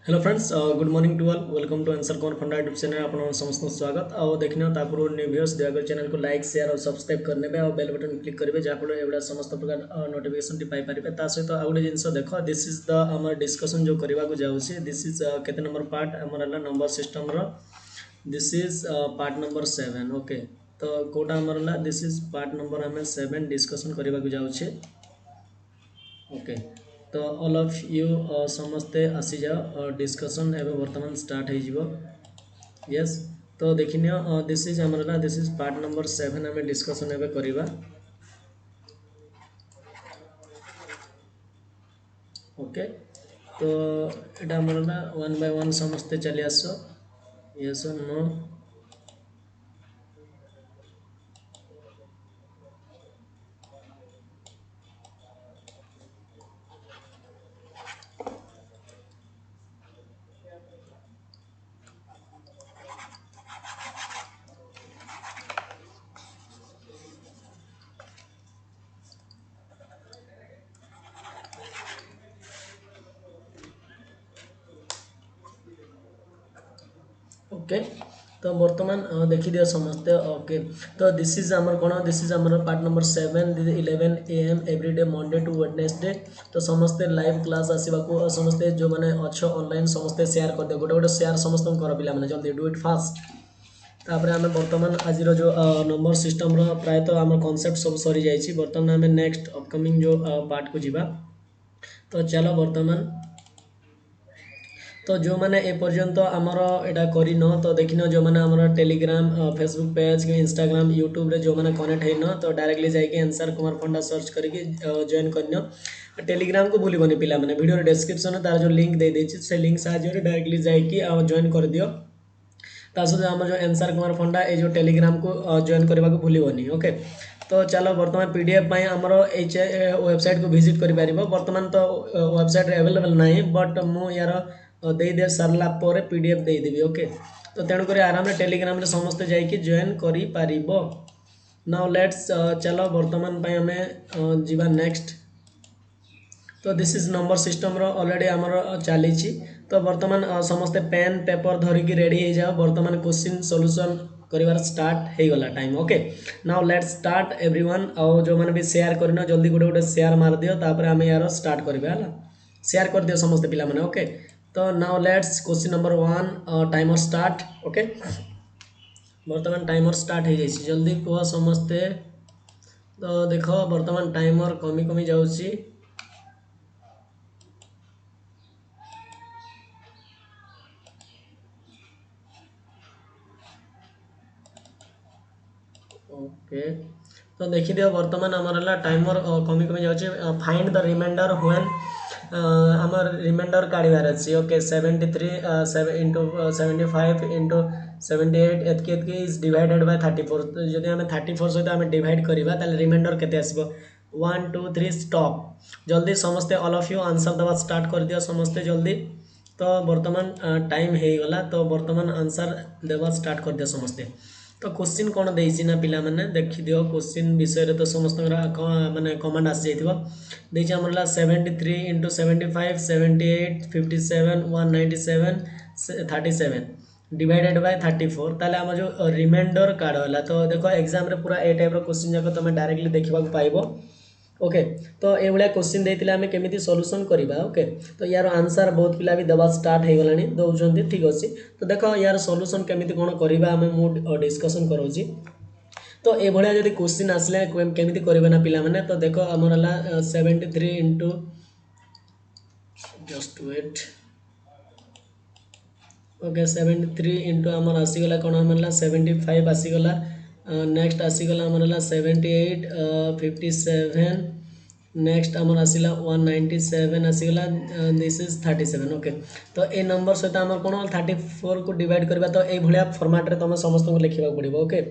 Hello friends, good morning to all. Welcome to answer कौन फंडा YouTube channel आप समस्त स्वागत आ देखने तापूर्व न्यू व्यूअर्स दयाकर चैनल को लाइक शेयर और सब्सक्राइब करने और बेल बटन क्लिक करेंगे जहाँफल एवं समस्त प्रकार नोटिफिकेशन पाइपर ता सहित आउ गए जिन देख दिस इज द आम डिस्कसन जो करने जाऊँगी दिस इज केते नंबर पार्ट आमर number system this is part number 7। Okay, तो कोटा आमर दिस इज पार्ट नंबर आम 7 डिस्कसन करने जाऊँचे। ओके, तो ऑल ऑफ यू समस्ते आसी जाओ डिस्कशन एवं वर्तमान स्टार्ट हो। यस, तो देखिए दिस इज आमर दिस इज पार्ट नंबर 7 आम डिस्कशन एवं करवा। ओके, तो यहाँ आमर वन बाय वन समस्ते चली आस। Yes no. ओके, तो बर्तमान देखी दियो समस्ते। ओके, तो दिस इज आमर कौन दिस इज आमर part number 7 11 AM everyday Monday to Wednesday. तो समस्ते लाइव क्लास आसवाक समस्ते जो मैंने अच्छे ऑनलाइन समस्ते शेयर कर दियो, गोटे गोटे शेयर समस्त कर पे जल्दी डू इट फास्ट। तापर आम बर्तमान आज जो नंबर सिस्टम प्रायतः आम कॉन्सेप्ट सब सरी जाइए। बर्तमान आम नेक्स्ट अपकमिंग जो पार्ट को जीवा। तो चलो बर्तमान तो जो मैंने ए पर्यंत आमर एटा करिन तो देखिन जो मैंने आमर टेलीग्राम फेसबुक पेज कि इंस्टाग्राम यूट्यूब रे जो मैंने कनेक्ट हैन तो डायरेक्टली जाइए आंसर कुमार फंडा सर्च करके जॉइन करन। टेलीग्राम को भूलबनी पिला माने वीडियो डिस्क्रिप्शन तार जो लिंक दे देछि से लिंक साहाय्य डायरेक्टली जाइए जॉइन कर दियो। ता सहित आम जो आंसर कुमार फंडा ये जो टेलीग्राम को जॉइन करने को भूलबनी। ओके, तो चलो बर्तमान पीडीएफ आमर वेबसाइट को विजिट कर पार। बर्तमान तो वेबसाइट अवेलेबल ना बट मु यार दे दे सारा पर पीडीएफ देदेवी। ओके, तो तेणुक आराम टेलीग्राम समस्ते जाइए जॉइन कर पार। नाउ लेट्स चलो बर्तमान आम जीवा नेक्स्ट। तो this is number system already आमर चली। तो बर्तमान समस्ते पेन पेपर धरिकी रेडी हो जाओ। बर्तमान क्वेश्चन सॉल्यूशन करिवार स्टार्ट हो गला time. Okay, now let's start everyone. और जो मैंने भी शेयर करना जल्दी गोटे गोटे शेयर मार दियो तापर आम यार स्टार्ट करबा है। शेयर कर दियो समस्ते पिला माने। ओके, तो now let's question number 1 timer start. Okay, बर्तमान टाइमर स्टार्ट हो जाए जल्दी कह समस्ते। तो देख बर्तमान टाइमर कमी कमी जाऊँगी। ओके, तो देखी दियो बर्तमान आमर टाइमर कमी कमी जाऊँगी। फाइंड द रिमाइंडर व्हेन आमर रिमाइंडर काढ़ार अच्छी। ओके, 73 इंटू 75 इंटू 78 एतकी इज डिवाइडेड बाय 34। तो जब आम 34 सहित आम डिवाइड करवा रिमाइंडर केते आसबो 1 2 3 स्टॉप। जल्दी समस्ते ऑल ऑफ यू आंसर दवा स्टार्ट कर दियो समस्ते जल्दी। तो बर्तमान टाइम हो गला। तो बर्तमान आंसर देवा स्टार्ट कर दियो समस्ते। तो क्वेश्चन कौन देछि ना पिला माने देखि दियो क्वेश्चन विषय तो समस्त माने कमांड आसी जाइथिबो। देछि हमरला 73 इंटू 75 78 57 197 37 डिवाइडेड बाय 34 ताले हम जो रिमाइंडर कार्ड होला। तो देखो एग्जाम रे पूरा ए टाइप रो क्वेश्चन जाको तुम डायरेक्टली देखा पाइबो। ओके, तो ये भाया क्वेश्चन देते आम केमी सॉल्यूशन करवा। ओके, तो यार आंसर बहुत पिला भी देवा स्टार्ट हो गला दौरान ठीक अच्छे। तो देख यार सॉल्यूशन केमी कौन करवा आम मु डिस्कसन करोची। तो ये भाया जब क्वेश्चन आसले केमी करेंगे ना पिला माने। तो देख आमर 73 into just wait. Okay, 73 into आमर आसीगला कौन आम 75 आसीगला। नेक्स्ट आसीगला आमर 78 57 नेक्स्ट आमर आसला 197 आसीगला। This is 37। ओके, तो ये नंबर सहित आमर कौन 34 को डिवाइड करवा। तो ये भाया फॉर्मेट रे तुम समस्त को लिखा पड़ो। ओके,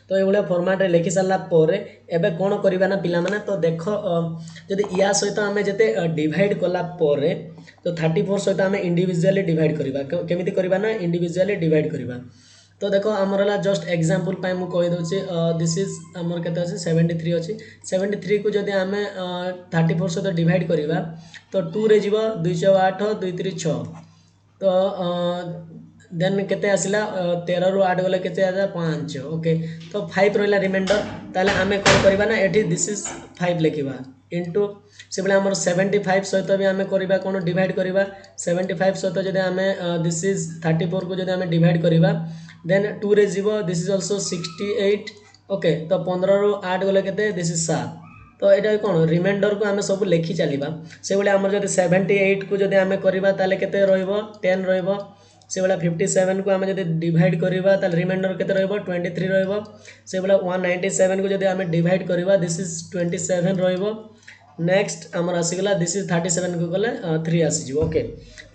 तो ये फॉर्मेट रे लिखि सारा पर एबे कौन करवा ना पिला माने। तो देख जदि या सहित आम जिते डिवाइड कला पर तो 34 सहित आम इंडिविजुअली डिवाइड करवा। केमिति करवा ना इंडिविजुअली डिवाइड करवा। तो देखो आमर जस्ट एग्जांपल पाई मु कहि दोछि। दिस इज आमर केते अछि 73 अछि। 73 को जदि आम 34 सहित डिवाइड करवा तो 2 रे जीव 2 8 2 3 6 तो देन केते आसिला 13 रु 8 गले केते आजा 5 ओके तो 5 रहिला रिमाइंडर ताले आमे कोन करबा ना एठी दिस इज 5 लिखिबा इनटू से बले हमर 75 सहित भी आमे करबा कोन डिवाइड करबा 75 सहित जदि आमे दिस इज 34 को जदि आमे डिवाइड करबा देन 2 रे जीवो दिस इज आल्सो 68 ओके तो 15 रु 8 गले केते दिस इज 7 तो यहाँ कौन रिमाइंडर को आम सब लिखि चलवा से भाई आम जब 78 को जब आम करवा ताले केते रहिबो 10 रहिबो से भाई 57 को आम जब डिवाइड करवा ताले रिमाइंडर केते रहिबो 23 रहिबो से भाई 197 को जब आम डिवाइड करवा दिस इज 27 रहिबो नेक्स्ट आमर आसीगला दिस इज 37 को गले 3 आसीज ओके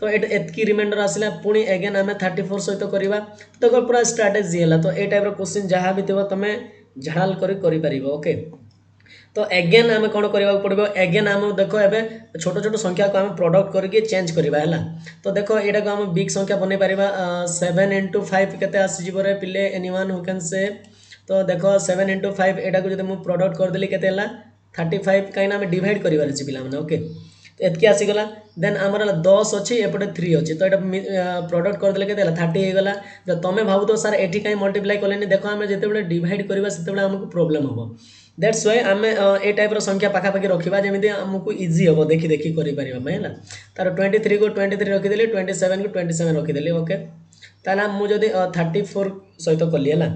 तो एतकी रिमाइंडर आसला पुणी एगेन आम 34 सहित करवा तो पूरा स्ट्राटेजी है तो ये टाइप क्वेश्चन जहाँ भी थो तुम झाल कर ओके तो एगेन आम कौन करने पड़ो एगेन आम देख ए छोट छोट संख्या को आम प्रडक्ट करके चेंज करवा है तो देख यहाँ को आम बिग संख्या बनई पार 7 into 5 के आसवे पिले any one who can say तो देख 7 into 5 यहाँ को जो प्रडक्ट करदेली के 35 कहीं आम डिवाइड करार पे ओके तो एतकी आसीगला देन आमर 10 अच्छी एपटे 3 अच्छी तो यहाँ प्रडक्ट करदे के 30 होगला जब तुम भाव तो सार एटी कहीं मल्टीप्लाई कले देख आम जिते डिवाइड करवा से आमको प्रोब्लेम हम दैट्स वाई आम ए टाइप संख्या पाखापाखि रखा जमी आमको इजी हम देखी देखी है तार 23 को 23 रखीदेली 27 को 27 रखीदेली ओके ताला मुझे 34 सहित कली है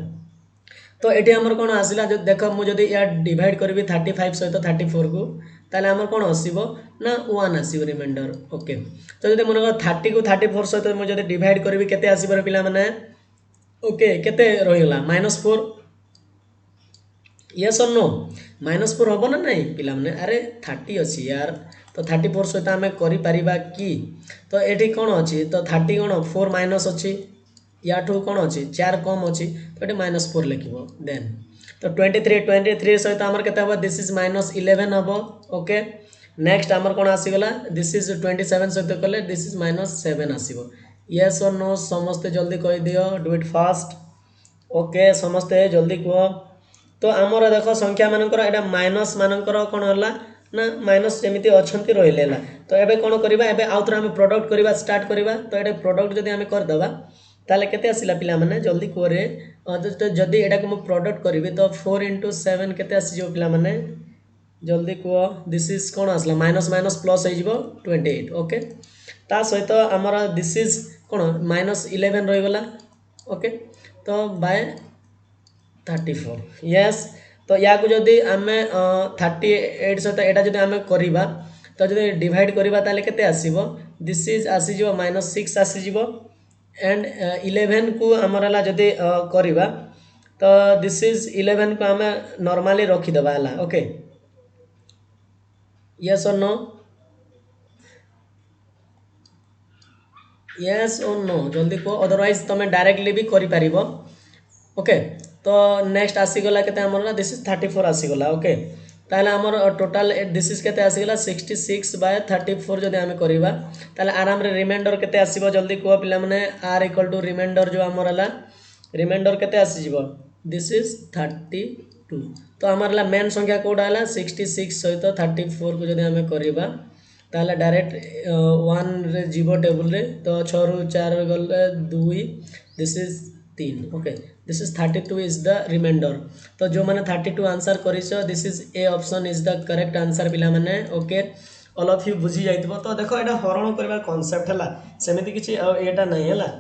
तो ये आमर कौन आसला जो देख मुझे या डिवाइड करी 35 सहित 34 को ताले आमर कौन आसो ना 1 आसो रिमाइंडर ओके तो जो मन 30 को 34 सहित मुझे डिवाइड करी केते आसबर पिला माने ओके केते रहीगला -4 यस और नो -4 हम ना नहीं पिला माने अरे 30 अच्छी यार तो 34 सहित आम करा कि तो ये कौन अच्छी तो 30 कौन 4 माइनस अच्छी या कौन अच्छी 4 कम अच्छी तो ये -4 लिख देन तो 23 सहित आमर के दिस इज -11 हम ओके नेक्स्ट आमर कौन आसीगला दिस इज 27 सहित कले दिस इज -7 आसो यस और नो समस्ते जल्दी कह दियो डू इट फास्ट ओके समस्ते जल्दी कह तो आमर देख संख्या मानकर एटा माइनस मानकर कौन है ना माइनस जमी अच्छा रही है तो ये कौन करवा एवं आउ थे आम प्रडक्ट करवा स्टार्ट करवा तो ये प्रडक्ट जब आम करदे ताले केते आसिला पिला माने जल्दी करे जदि एटा को प्रडक्ट करी तो 4 into 7 केते आसीजो पिला माने जल्दी कह दिस इज कौन आसला माइनस माइनस प्लस हो 28 ओके ता सहित आमर दिस इज कौन -11 रहीगला ओके तो बाय 34 यस तो या को जदि आम 38 सहित यहाँ जब आम करवा तो जब डिवाइड करवा ताले केते आसीबो दिस इज आसीजो -6 आसीजो एंड 11 को आमर है जदि करवा तो दिस इज 11 को आम नॉर्मली रखीदबा है okay yes or no yes or no जल्दी कह अदरवाइज तुम डायरेक्टली भी कर ओके तो नेक्स्ट आसीगला केते आमर ना दिस इज 34 आसीगला ओके ताले आमर टोटल दिस इज केते आसीगला 66/34 जदि आम करवा ताले आराम रे रिमाइंडर केते आसीबो जल्दी कह पिला माने r = रिमाइंडर जो आमर है रिमाइंडर केते आसीजिवो दिस इज 32 तो आमर है मेन संख्या कोडा है 66 सहित 34 को जदि आम करवा ताले डायरेक्ट 1 रे जीवो टेबल रे तो 6 रु 4 गले 2 this is 3 okay this is 32 is the remainder तो जो मैंने 32 आंसर करिसो this is a option is the correct answer पिला माने ओके ऑल ऑफ यू बुझी जाइतबो तो देखो एटा हरण करबा कांसेप्ट हला सेमिति किछि एटा नहीं हला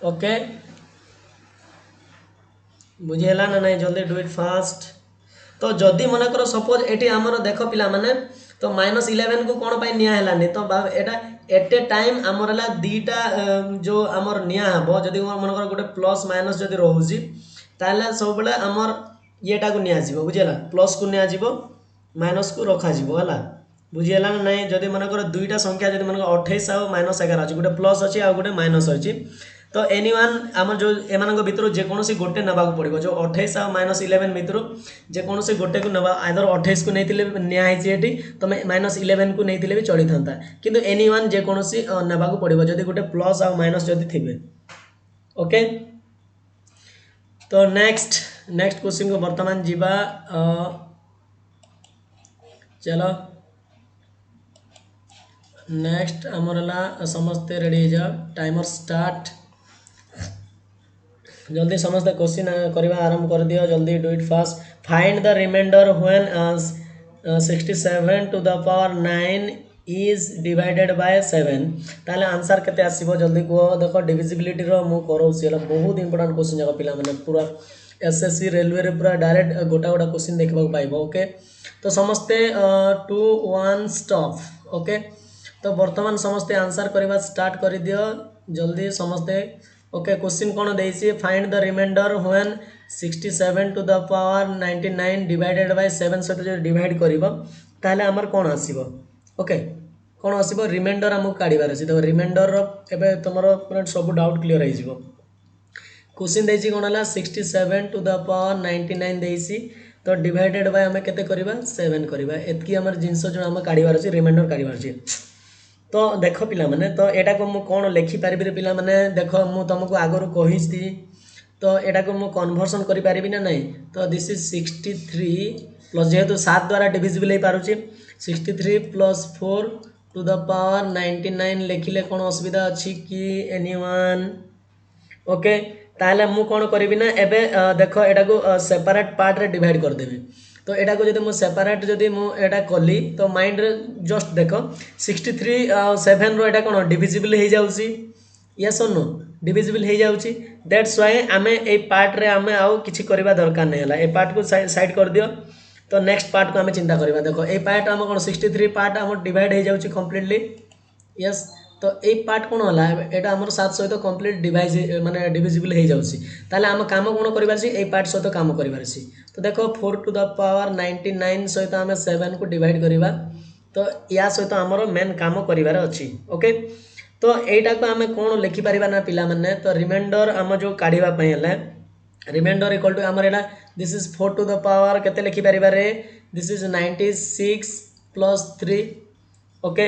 ओके बुझेला ना नहीं जल्दी डू इट फास्ट तो जदि मन कर सपोज एटी आमर देख पिला माने तो -11 को कौन पाई निया हेलानी तो एटा एट ए टाइम आमर है दीटा जो आमर निया हबो जदि मन कर गोटे प्लस माइनस जदि रहउजी ताले सब बेले आमर येटा को निया जिवो बुझेला प्लस को निया जिवो माइनस को रखा जिवो हला बुझेला ना नहीं जदि मन कर दुईटा संख्या जदि मन कर 28 आ -11 अछि गोटे प्लस अछि आ गोटे माइनस अछि तो एनी वन आम जो एम भितर जेकोसी गोटे नाक पड़ो जो 28 आ -11 भितर जेकोसी गोटे को नवा आदर 28 को नहीं नियाई तुम -11 को नहीं भी चली था किंतु एनी वन जेकोसी नाक पड़ो जदि गोटे प्लस आ माइनस जदि थे ओके तो नेक्स्ट क्वेश्चन को बर्तमान जीवा चलो नेक्स्ट आमर है समस्ते रेडी हो जाओ टाइमर स्टार्ट जल्दी समस्त क्वेश्चन करवा आरंभ कर दियो जल्दी do it fast find the remainder when 67 to the power 9 is divided by 7 ताले आंसर केते आसीबो जल्दी कह देखो डिविजिबिलिटी रो मु करौसी हला बहुत इंपोर्टेंट क्वेश्चन जाक पिला माने पूरा एसएससी रेलवे रे पूरा डायरेक्ट गोटा गोटा क्वेश्चन देखबा पाइबो ओके तो समस्ते 2 1 स्टॉप ओके तो वर्तमान समस्ते आंसर करवा स्टार्ट कर दियो जल्दी समस्ते ओके क्वेश्चन कौन देइछि find the remainder when 67 to the power 99 divided by 7 सहित जो डिवाइड करबो ताले हमर कौन आसीबो ओके कौन आसीबो रिमाइंडर हमको काढिबार अछि तो रिमाइंडर रो एबे तमरो पूरा सब डाउट क्लियर हो जिवो क्वेश्चन देइछि कोन हला 67 टू द पावर 99 देइछि तो डिवाइडेड बाय हमें केते करबा 7 करबा एतकी हमर जिंस जो हम काढिबार अछि रिमाइंडर काढिबार अछि तो देख पिला माने तो एटा को मु कोन लिखि पारिबि रे पिला माने देखो मु तुमको आगरु कहिछि तो एटा को मु कन्वर्सन करि पारिबि ना नहीं तो दिस इज 63 प्लस जेहेतु 7 द्वारा डिविजिबल हे पारुछि 63 प्लस 4 टू द पावर 99 लिखिले कोन असुविधा अछि कि एनीवन ओके ताले मु कोन करिबि ना एबे देखो एटा को सेपरेट पार्ट रे डिवाइड कर देबी तो एटा को जदि मु सेपरेट जदि मु एटा कली तो माइंड रे जस्ट देखो 63 7 रो एटा कोन डिविजिबल हे जाउची यस और नो डिविजिबल हे जाउची दैट्स व्हाई आमे ए पार्ट रे आमे आउ किछि करबा दरकार नै हला ए पार्ट को साइड कर दियो तो नेक्स्ट पार्ट को आमे चिंता करबा देखो ए पार्ट हम कोन 63 पार्ट हम डिवाइड हे जाउची कंप्लीटली यस तो ए पार्ट कोन हला एटा हमर 7 सहित कंप्लीट डिवाइज माने डिविजिबल हे जाउची ताले हम काम कोन करबार छी ए पार्ट सहित काम करबार छी तो देखो 4 टू द पावर 99 सहित हम 7 को डिवाइड करबा तो या सहित हमर मेन काम करबार अछि ओके तो एटा को हम कोन लिखि परिबा ना पिला माने तो रिमाइंडर हम जो काढिबा पय हला रिमाइंडर इक्वल टू हमर एटा this is 4 to the power केते लिखि परिबा रे this is 96 plus 3 okay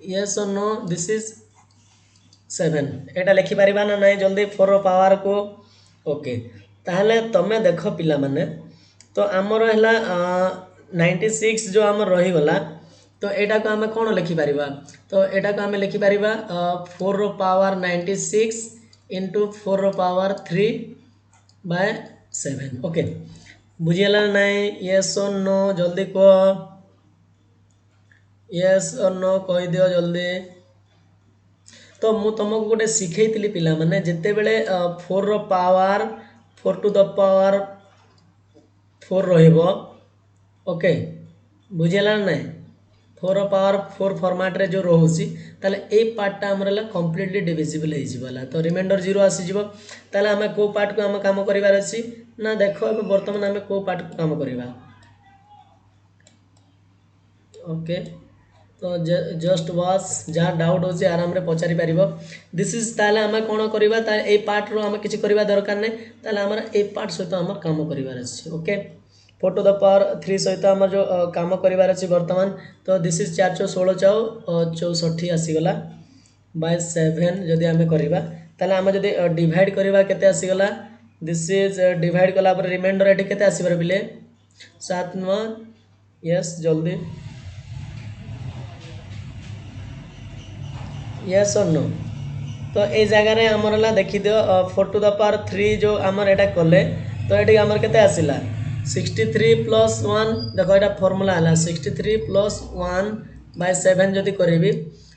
yes or no this is 7 एटा लिखि परिबा ना नहीं जल्दी 4 रो पावर को ओके ताहले तमे देखो पिला माने तो हमर हला 96 जो हमर रही गला तो एटा को हमें कौन लिखि पारिबा तो एटा को हमें लिखि पारिबा 4 रो पावर 96 इंटू 4 रो पावर 3 बाय 7 ओके बुझियला नहीं यस और नो जल्दी को यस और नो कहि दियो जल्दी तो मु तुमको गोटे सिखैतिली पिला माने जते बेले 4 रो पावर 4 टू द पावर 4 रहिबो ओके बुझियला नहीं 4 पावर 4 फॉर्मेट रे जो रोहुसी ताले ए पार्टटा हमरला कंप्लीटली डिविजिबल हे जिवला तो रिमाइंडर 0 आसी जिवो ताले हमें को पार्ट को हम काम करिवार अछि ना देखो अब वर्तमान हमें को पार्ट को काम करिवा ओके तो जस्ट वाच जा डाउट होची आराम रे पचारि परिबो दिस इज ताले हम कोन करिवा ता ए पार्ट रो हम किछि करिवा दरकार नै ताले हमरा ए पार्ट सहित हम काम करिवार अछि ओके 4 टू द पावर 3 सहित हम जो काम करिवार अछि वर्तमान तो दिस इज 4 4 16 64 आसी गला बाय 7 जदी हम करिवा ताले हम जदी डिवाइड करिवा केते आसी गला दिस इज डिवाइड कला पर रिमाइंडर एठी केते आसी बर बिले 7 9 यस जल्दी यस और नो तो ए जगह रे हमरला देखि दियो 4 टू द पावर 3 जो हमर एटा कले तो एठी हमर केते आसिला 63 प्लस 1 देखो एटा फार्मूला हला 63 प्लस 1 बाय 7 जदी करबी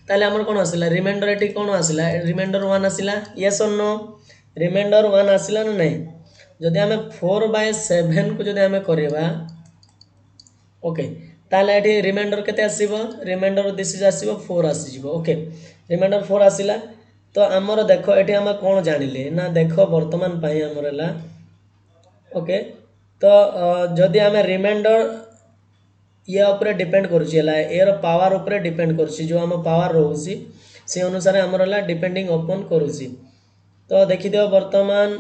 ताले हमर कोन आसिला रिमाइंडर एठी कोन आसिला reminder 1 आसिला yes or no reminder 1 आसिला न नहीं जदी हमें 4 बाय 7 को जदी हमें करबा ओके ताले एठी रिमाइंडर केते आसीबो रिमाइंडर दिस इज आसीबो 4 आसी जिवो ओके रिमाइंडर 4 आसिला तो हमर देखो एठी हम कोन जानिले ना देखो वर्तमान पई हमरला ओके तो जदी हम रिमाइंडर ये ऊपर डिपेंड करछि हला एयर पावर ऊपर डिपेंड करछि जो हम पावर रहउछि से अनुसार हमरला डिपेंडिंग अपॉन करूछि तो देखि दियो वर्तमान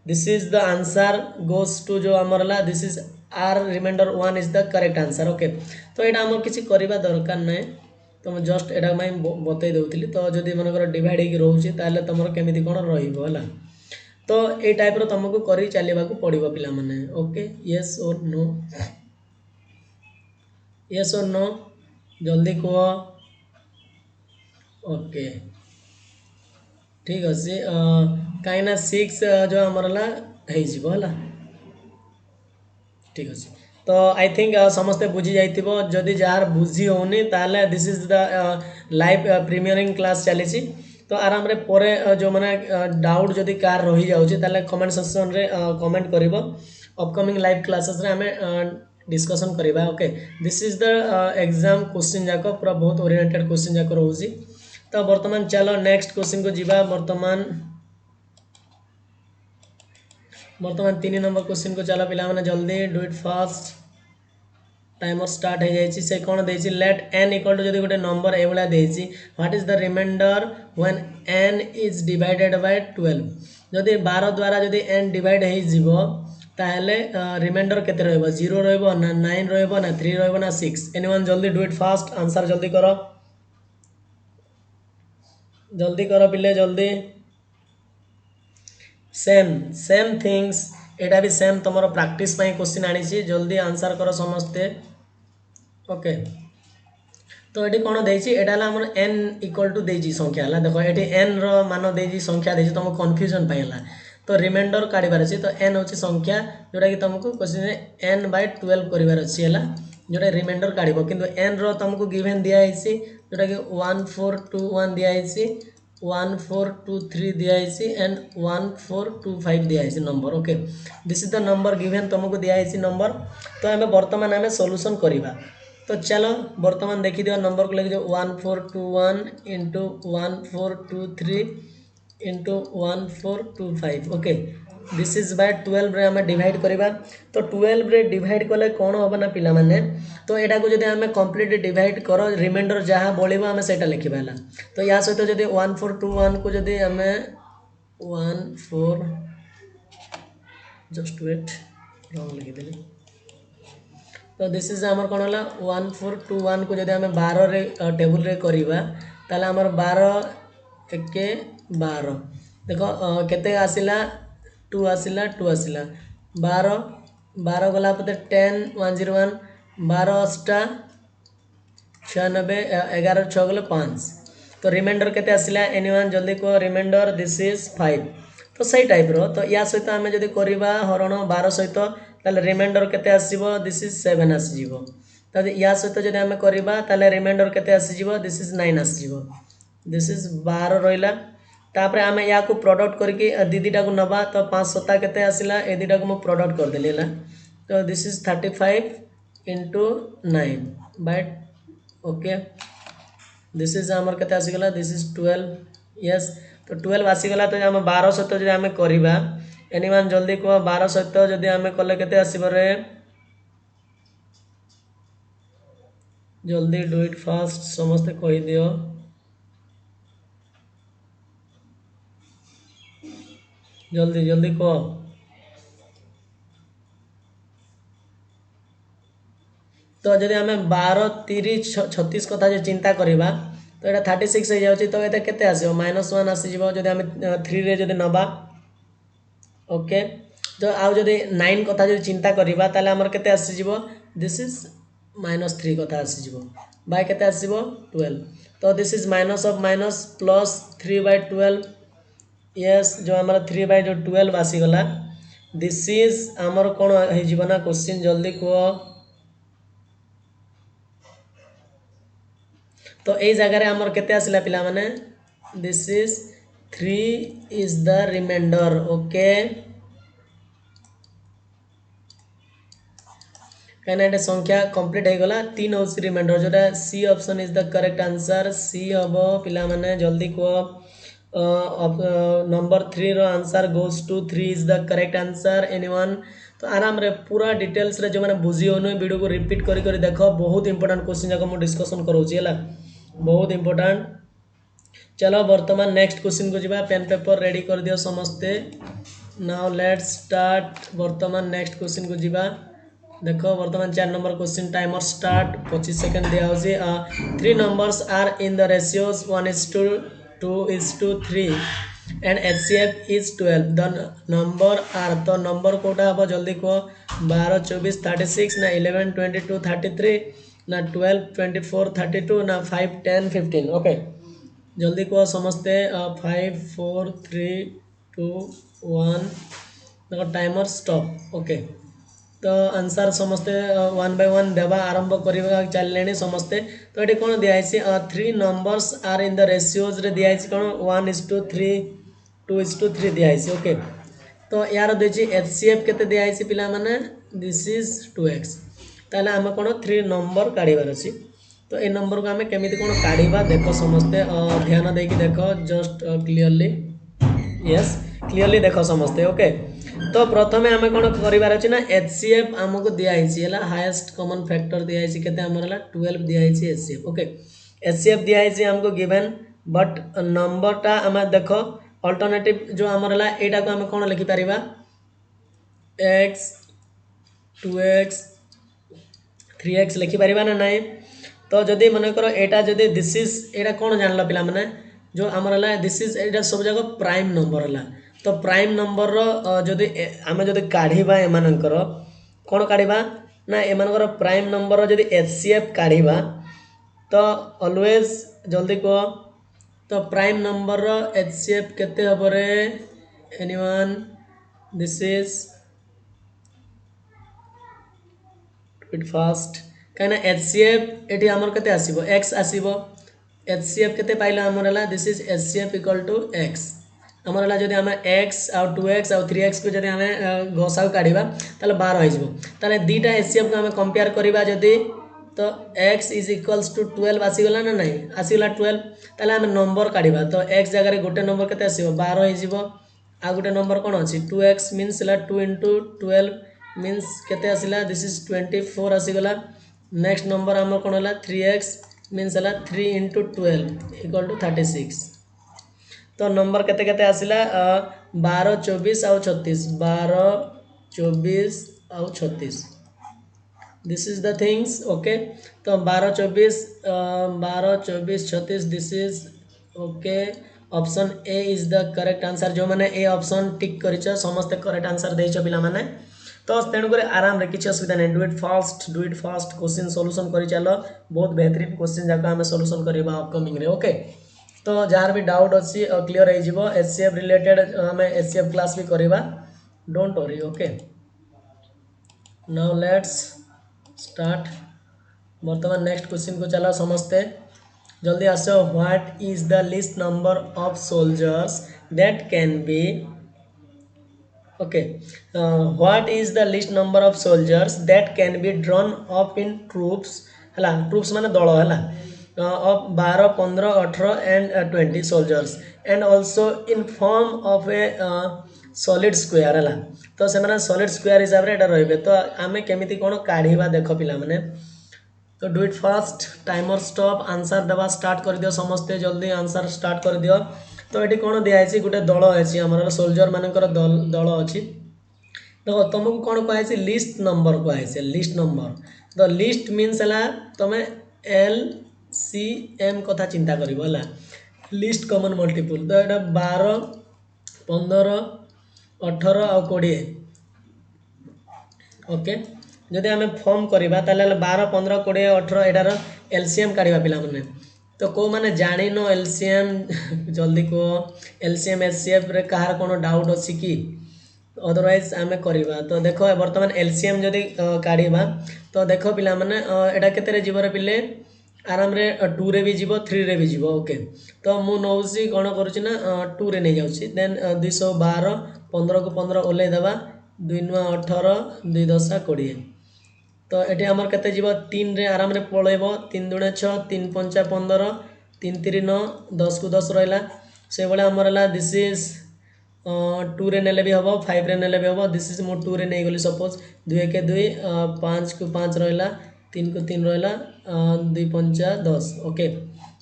this is the answer goes to जो हमरला this is our remainder 1 is the correct answer okay तो एटा हम किछि करिबा दरकार नै तो मैं जस्ट एटा मैं बतई दउतिली तो जदी मनकर डिवाइड हे रहउछि ताले तमरो केमिति कोन रहिबो हला तो ए टाइप रो तुमको करी चलेबा को पड़िबो पिला माने okay yes or no yes or no जल्दी कह। ओके ठीक अच्छे कहीं 6 जो आमर है ठीक अच्छे तो आई थिंक समस्ते बुझी जाइथिबो जदि जार बुझी होनी ताले this is the live प्रीमियरिंग class चली तो आराम रे परे जो माने डाउट जदि कार रही जाउची ताले कमेंट सेक्शन रे कमेंट करिवो अपकमिंग लाइव क्लासेस रे हमें डिस्कशन करिबा okay this is the exam question जाको पूरा बहुत ओरिएंटेड क्वेश्चन जाको रहउची तो वर्तमान चलो नेक्स्ट क्वेश्चन को जीवा वर्तमान 3 नंबर क्वेश्चन को चलो पिला माने जल्दी do it fast timer start हो जाइए से कौन देछि लेट n इक्वल टू जदि गोटे नंबर ए भाया देछि what is the remainder when n is divided by 12 जदि 12 द्वारा जदि n डिवाइड हो जिवो ताहले रिमाइंडर केते रहबो 0 रहबो ना 9 रहबो ना 3 रहबो ना 6 एनीवन जल्दी डू इट फास्ट आंसर जल्दी करो पिले जल्दी सेम सेम थिंग्स एटा भी सेम तुम प्रैक्टिस क्वेश्चन आनी जल्दी आंसर करो समस्ते ओके तो ये कौन देछि एटा हमर n इक्वल टू देछि संख्या है देखो ये n रो मान देछि संख्या देछि तुम कन्फ्यूजन पाइला तो रिमाइंडर काढ़ार अच्छे तो n हूँ संख्या जोटा कि तुमको क्वेश्चन n बाय 12 करार अच्छी है जोटा रिमाइंडर काढ़ कि n रो तुमको गिवेन दिखाई जोटा कि 1421 दिखाई 1423 दिखाई एंड 1425 दिखाई number okay this is the number given तुमको दिखाई नंबर तो आम बर्तमान आम सॉल्यूशन करवा तो चलो बर्तमान देखी दियो नंबर को लेके 1421 into 1423 into 1425 okay this is by 12 रे आम डिवाइड करवा तो 12 रे डिवाइड कले कौन हम ना पिला माने तो यहाँ को जब आम कम्प्लीट डिवाइड कर रिमाइंडर जहाँ बड़ो आम से लिखा तो या सहित जब 1421 को जब आम 14 जस्ट वेट रंग लिखिदेली तो दिस इज आमर कौन है 1421 को जब आम 12 रे टेबुल रे करवा ताले आमर 12 एके 12 देखो केते आसिला 2 आसिला 2 आसिला 12 12 गला 10 101 12 अष्टा 96 11 6 गले 5 तो रिमाइंडर केते आसिला एनीवन जल्दी को रिमाइंडर दिस इज 5 तो सही टाइप रो तो या सहित आम जब करवा हरण 12 सहित ताले रिमाइंडर केते आसीबो दिस इज 7 आसीबो तो या सहित जब आम करवा ताले रिमाइंडर केते आसीबो दिस इज 9 आसीबो दिस इज 12 रहिला तापर आम या को प्रोडक्ट करके दीदीटा को नबा तो 5 सता केते आसिला ए दीटा को मु प्रोडक्ट कर देली है तो this is 35 into 9 by okay this is आमर केते आसीगला दिस इज 12 यस तो 12 आसीगला तो आम 12 सहित जब आम करवा एनीवन जल्दी कह 12 सहित जब आम कले केते आसीबो रे जल्दी डू इट फास्ट समस्ते कहि दियो जल्दी जल्दी कह तो जब आम 12 30 36 कथा जो चिंता करवा तो यहाँ 36 हो जाए तो ये केते आसो -1 आसीज जब आम 3 रे जब नबा ओके तो आउ जब 9 कथा जो चिंता करवा ताले आमर केते आसीज दिस इज -3 कथा आसीज बाय केते आसीबो 12 तो this is minus of minus plus 3 by 12 yes जो आमर 3 बाय जो 12 आसीगला दिस इज आमर कौन हो ना क्वेश्चन जल्दी कह तो यही जगार आमर केते आसिला पिला माने this is 3 is the remainder okay कहीं संख्या कंप्लीट हो गला 3 हूँ रिमाइंडर जोटा C option is the correct answer C हम पिला माने जल्दी कह नंबर 3 रो answer goes to 3 is the correct answer anyone तो आराम रे पूरा डिटेल्स रे जो मैंने बुझी हो वीडियो को रिपीट करी देख बहुत इंपोर्टेंट क्वेश्चन जाक मुझे डिस्कसन करोची है बहुत इंपोर्टेंट चलो वर्तमान नेक्स्ट क्वेश्चन को जीवा पेन पेपर रेडी कर दियो समस्ते नाउ लेट्स स्टार्ट वर्तमान नेक्स्ट क्वेश्चन को जीवा देखो वर्तमान 4 number question timer start 25 second दिया होची 3 numbers are in the ratios 1:2:3 and HCF is 12 the number are तो नंबर कोटा हम जल्दी कह 12 24 36 ना 11 22 33 ना 12 24 32 ना 5 10 15। ओके जल्दी कह समस्ते 5 4 3 2 1 देखो टाइमर स्टॉप। ओके तो आंसर समस्ते वन बाय वन देवा आरंभ करवा चलिए समस्ते। तो ये कौन दिखाई 3 numbers are in the ratios रे दिखाई कौन 1:3 2:3 दिखाई। ओके तो यार देखिए एच सी एफ के दिखाई पिला माने दिस इज 2x ताले आम कौन 3 नंबर काढ़ार अच्छी। तो ये नंबर को आम केमी कौन काढ़ा देख समस्ते ध्यान देकी देख जस्ट क्लीयरली यस क्लीयरली देख समस्ते। ओके तो प्रथम आम कौन करार अच्छे ना एच सी एफ आमको दिखाई हाएस्ट कॉमन फैक्टर दिखाई के 12 दिखाई H C F. Okay H C F दिखाई आमको गिवन बट नंबरटा आम देख अल्टरनेटिव जो आमर है यहाँ को आम कौन लिखिपर एक्स 2x 3x लिखिपर ना ना। तो जदि मनकर यहाँ जदि दिस इज यहाँ कौन जान पिला माने जो आमर है दिस इज यहाँ सब जगह प्राइम नंबर है। तो प्राइम नंबर जदि आम जदि काढ़ा एमानकर कौन काढ़ा ना एमानकर प्राइम नंबर जदि एच सी एफ काढ़ा तो ऑलवेज जल्दी कह तो prime number H C F केते हम रे anyone this is it fast कहीं एच सी एफ ये आमर के आसो एक्स आसो एच सी एफ के पाइल आमर है this is H C F equal to X आमर है जब आम एक्स आउ 2x आउ 3x को जब आम गसा काढ़ा ताल 12 हो दीटा एच सी एफ को आम कंपेयर करवा जदि तो x इज इक्वल्स टू 12 आसीगला ना नहीं आसीगला 12 ताले आम नंबर काढ़ा तो x जगह गोटे नंबर के 12 हो आ गोटे नंबर कौन अच्छी 2x मीनस 2 इंटू 12 मीनस केते आसिला दिस इज 24 आसीगला। नेक्स्ट नंबर आम कौन है 3x मीनस 3 इंटू 12 इक्वल टू 36। तो नंबर केते केते आसिला 12 24 आउ 36 12 24 आउ 36 this is the things. Okay तो 12 24 36 this is okay option A is the correct answer जो मैंने ए ऑप्शन टिक कर समस्त करेक्ट आंसर देच पिला माने। तो तेणुक आराम किसी असुविधा नहीं do it fast question solution कर चल बहुत बेहतरीन क्वेश्चन जाक आम सॉल्यूशन करवा अपकमिंग रे। ओके तो जार भी डाउट अच्छी क्लीयर हो एच सी एफ रिलेटेड आम एच सी एफ क्लास भी करवा don't worry. Okay now let's start बर्तमान नेक्स्ट क्वेश्चन को चला समझते जल्दी आसो what is the list number of soldiers that can be okay what is the list number of soldiers that can be drawn up in troops है troops माने दल है of 12 15 18 and 20 soldiers and also in form of a solid square है तो से solid square हिसाब से रे तो आम केमी कौन काढ़ा देख पिला माने। तो do it fast timer stop answer देवा स्टार्ट कर दियो समस्ते जल्दी आंसर स्टार्ट कर दियो। तो ये कौन दिखाई गोटे दल अच्छी आम सोल्जर मानकर दल अच्छी देखो तुमको कौन कहुई लिस्ट नंबर कहुई लिस्ट नंबर तो लिस्ट मीन्स है तुम एल सी एम कथा चिंता कर लिस्ट कॉमन मल्टीपुल तो ये 12 15 18 और 20 ओके जदि आम फॉर्म करवा 12 15 20 18 एटार एलसीएम काढ़ा पिला माने। तो कौ मैंने जान एलसीएम जल्दी कह एलसीएम एचसीएफ रे कहार कौन डाउट अच्छी कि अदरवाइज आम करवा। तो देख बर्तमान एलसीएम जदि काढ़ा तो देख पिला माने एटा केते जीव रे पिले आराम रे 2 रे भी जीव 3 रे भी जीव। ओके तो मु नौसी कौन करुँच 2 रे नहीं जाऊँगी देन 212 15 को 15 ओल्लै देवा 2 9 18 2 10 20 तो ये आमर केते जीव 3 रे आराम रे पलैब 3 दूणे 6 3 5 15 3 3 9 10 को 10 रहा से भाई आमर है दिस इज 2 रे नेले भी हम 5 रे नेले भी हम दिस इज मु 2 रे नहीं गली सपोज 2 1 2 5 को 5 रहा 3 को 3 रहा 2 5 10 ओके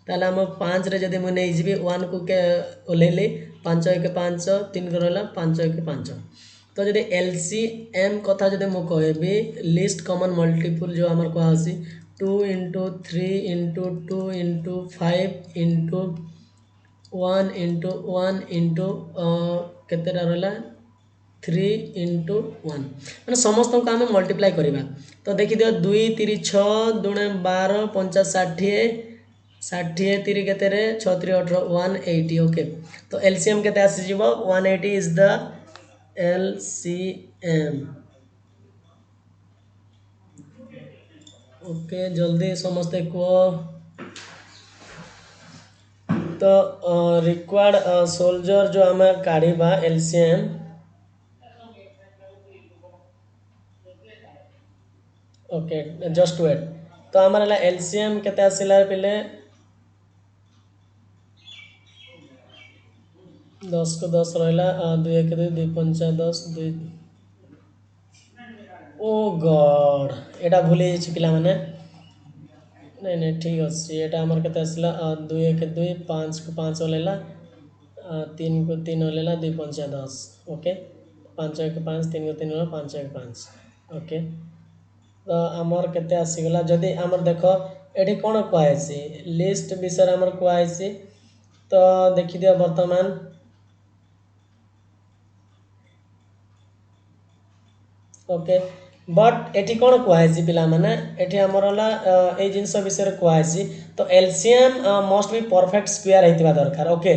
ताले आम 5 रे जदि मुझे जी 1 को ओल्लैली 5 1 5 3 को रहा 5 1 5 तो जब एल सी एम कथा जब मुझे कहबी लिस्ट कॉमन मल्टीपुल जो आम कहुसी 2 into 3 into 2 into 5 into 1 into 1 into केतेटा रहा थ्री इंटू वन मैंने समस्त को आम मल्टीप्लाई करवा तो देखिए दुई तीन छुणे 12 पंचा 60 60 तीन के छत्री 18 180 ओके तो एलसीएम के आसीज 180 इज द एलसीएम ओके जल्दी समस्ते कह तो रिक्वायर्ड सोल्जर जो आम काढ़ा एलसीएम ओके जस्ट वेट तो आम एलसीएम के आसला पे 10 को 10 रहा 2 1 2 2 5 10 2 ओ गॉड एटा भूली जाइए पिला माने नहीं नहीं ठीक अच्छे यहाँ आमर के आसला 2 1 2 5 को 5 ओल्ला 3 को 3 ओल्ला 2 5 10 ओके 5 1 5 3 को 3 ओल्ला 5 1 5 ओके तो आमर के आसीगला जदि आमर देख ये कौन कहुई लिस्ट विषय आमर कहुई तो देखिए बर्तमान ओके बट एटी कौन कहुई पिला माने एटी आमर ये जिनस विषय कहुई तो LCM must be perfect square होता दरकार ओके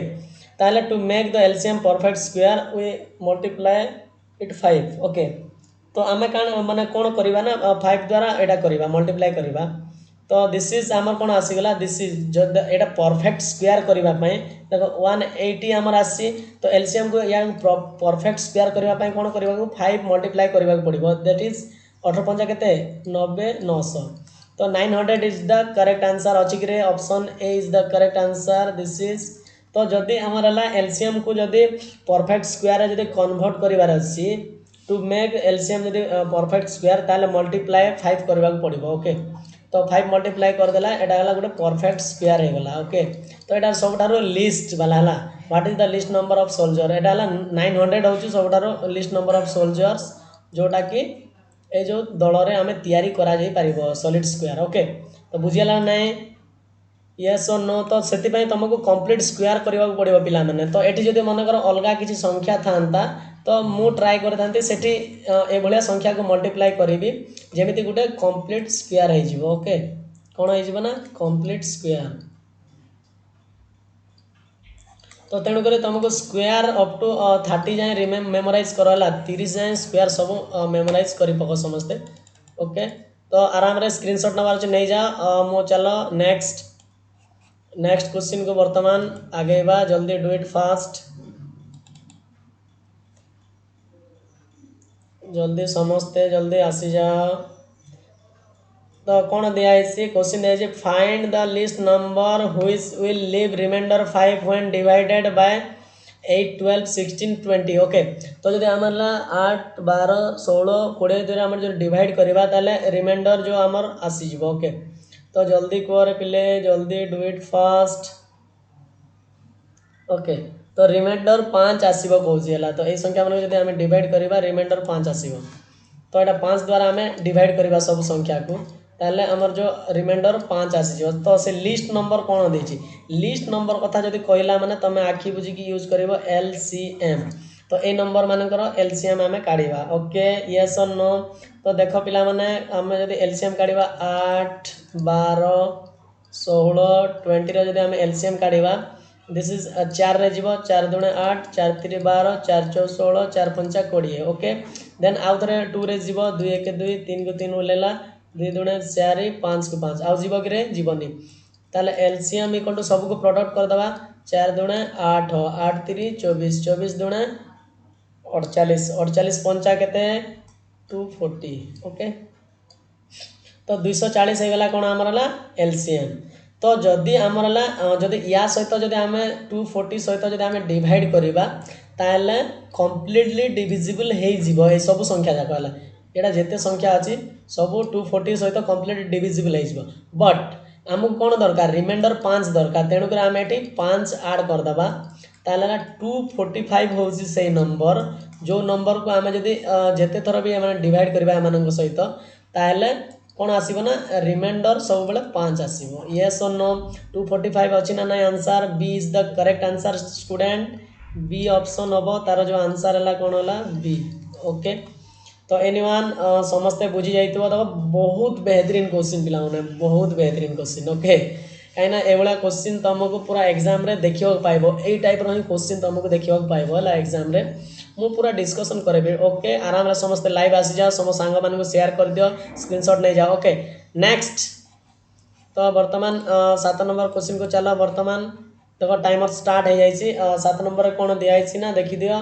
ताले to make the LCM perfect square we multiply it 5 okay तो आम माने कौन करवा ना 5 द्वारा यहाँ करवा मल्टीप्लाई करवा तो दिस इज आमर कौन आसीगला दिस इज जो यहाँ परफेक्ट स्क्वायर करने देखो 180 आमर आसी तो एलसीएम को या परफेक्ट स्क्वायर करने कौन करने 5 मल्टीप्लाई करने पड़ो दैट इज 18 पंजा के 90 900 तो 900 इज द करेक्ट आंसर अच्छी कि option A is the correct answer this is तो जदि आमर एलसीएम को जदि परफेक्ट स्क्वायर जदि कन्वर्ट करार अच्छी टू मेक एलसीएम जदि परफेक्ट स्क्वायर ताले मल्टीप्लाई 5 करने पड़ो ओके तो 5 मल्टीप्लाई करदेला यहाँ गोटे परफेक्ट स्क्वायर होगला ओके तो यहाँ सब लिस्ट वाला है what is the list number of soldier यहाँ 900 हूँ सब लिस्ट नंबर ऑफ सोल्जर्स जोटा कि ये जो दल में आम या सॉलिड स्क्वायर ओके तो बुझीगला ना यस और नो तो से तुमको कंप्लीट स्क्वायर करने पड़ो पिला माने तो ये जब मनकर अलग किसी संख्या था तो मु ट्राए करते से संख्या को मल्टीप्लाई करी जमी गोटे कंप्लीट स्क्वायर हो ओके कौन हो ना कंप्लीट स्क्वायर तो तेणुक तुमको स्क्वायर अप टू 30 जाए मेमोराइज कराला 30 जाए स्क्वायर सब मेमोराइज कर पक समस्ते ओके तो आराम से स्क्रीनशॉट नवार अच्छे नहीं जा मो चलो नेक्स्ट क्वेश्चन को वर्तमान आगेबा जल्दी डू इट फास्ट जल्दी समस्ते जल्दी आसी जाओ तो कौन दिखाई क्वेश्चन दिखाई find the list number which will leave remainder 5 when divided by 8 12 16 20 okay तो जब आम 8 12 16 20 द्वारा आम जो डिवाइड करवा ताले रिमाइंडर जो आमर आसीज ओके तो जल्दी कह पिले जल्दी डू इट फास्ट ओके तो रिमाइंडर 5 आसब कौन तो ये संख्या मान जब आम डिवाइड करवा रिमाइंडर 5 आसब तो यहाँ 5 द्वारा आम डिवाइड करवा सब संख्या को ताले आमर जो रिमाइंडर 5 आसीज तो से लिस्ट नंबर कौन देती लिस्ट नंबर कथा जब कहला माने तुम आखि बुझिकी यूज कर एलसीएम तो ये नंबर मानकर एलसीएम आम काढ़ा ओके यस और नो तो देख पिला माने आम जब एलसीएम काढ़ा 8 12 16 20 जब आम एलसीएम काढ़ा दिस इज 4 रे जीव 4 दूणे 8 4 3 12 4 4 16 4 5 20 ओके देन आउ थे 2 रे जीव 2 1 2 3 को 3 ओल्ला 2 दूणे 4 5 को 5 आउ जीव कि जीवनी ताले एलसीएम इक्वल टू सबको प्रोडक्ट करदे 4 दूणे 8 8 3 24 24 दूणे 48 48 पंचा के 240 ओके तो 240 होगा कौन आमर एलसीएम तो जदि आमर जदि या सहित जदि आम 240 सहित जदि आम डिवाइड करवा ताले कम्प्लीटली डिविजिबल हो सब संख्या जाक है यहाँ जिते संख्या अच्छी सब 240 सहित कम्प्लीट डिविजिबल हो बट आमको कौन दरकार रिमाइंडर 5 दरकार तेणुक आम ये 5 आड करदे ताल 245 हूँ से नंबर जो नंबर को आम जदि जिते थर भी डिवाइड करवा एम सहित ताल कौन आसब ना रिमाइंडर सब बेले 5 आसब येस और नो 245 अच्छी ना ना answer B is the correct answer student B option हम तार जो आंसर है कौन है बी। ओके तो एनीवन समस्ते बुझी जाइथिबो देखो बहुत बेहतरीन क्वेश्चन पिला माने बहुत बेहतरीन क्वेश्चन। ओके कहीं एभलिया क्वेश्चन तुमको पूरा एग्जाम रे देखियो पाइबो एई टाइप रो ही क्वेश्चन तुमको देखियो पाइबो हला एग्जाम रे मु पूरा डिस्कशन करेबी। ओके आराम रे समस्त लाइव आसी जाओ सम सांग मान को शेयर कर दियो स्क्रीनशॉट नहीं जाओ। ओके नेक्स्ट तो वर्तमान 7 नंबर क्वेश्चन को चलो वर्तमान देखो टाइमर स्टार्ट हो जाइए 7 नंबर कौन दिखाई ना देखी दियो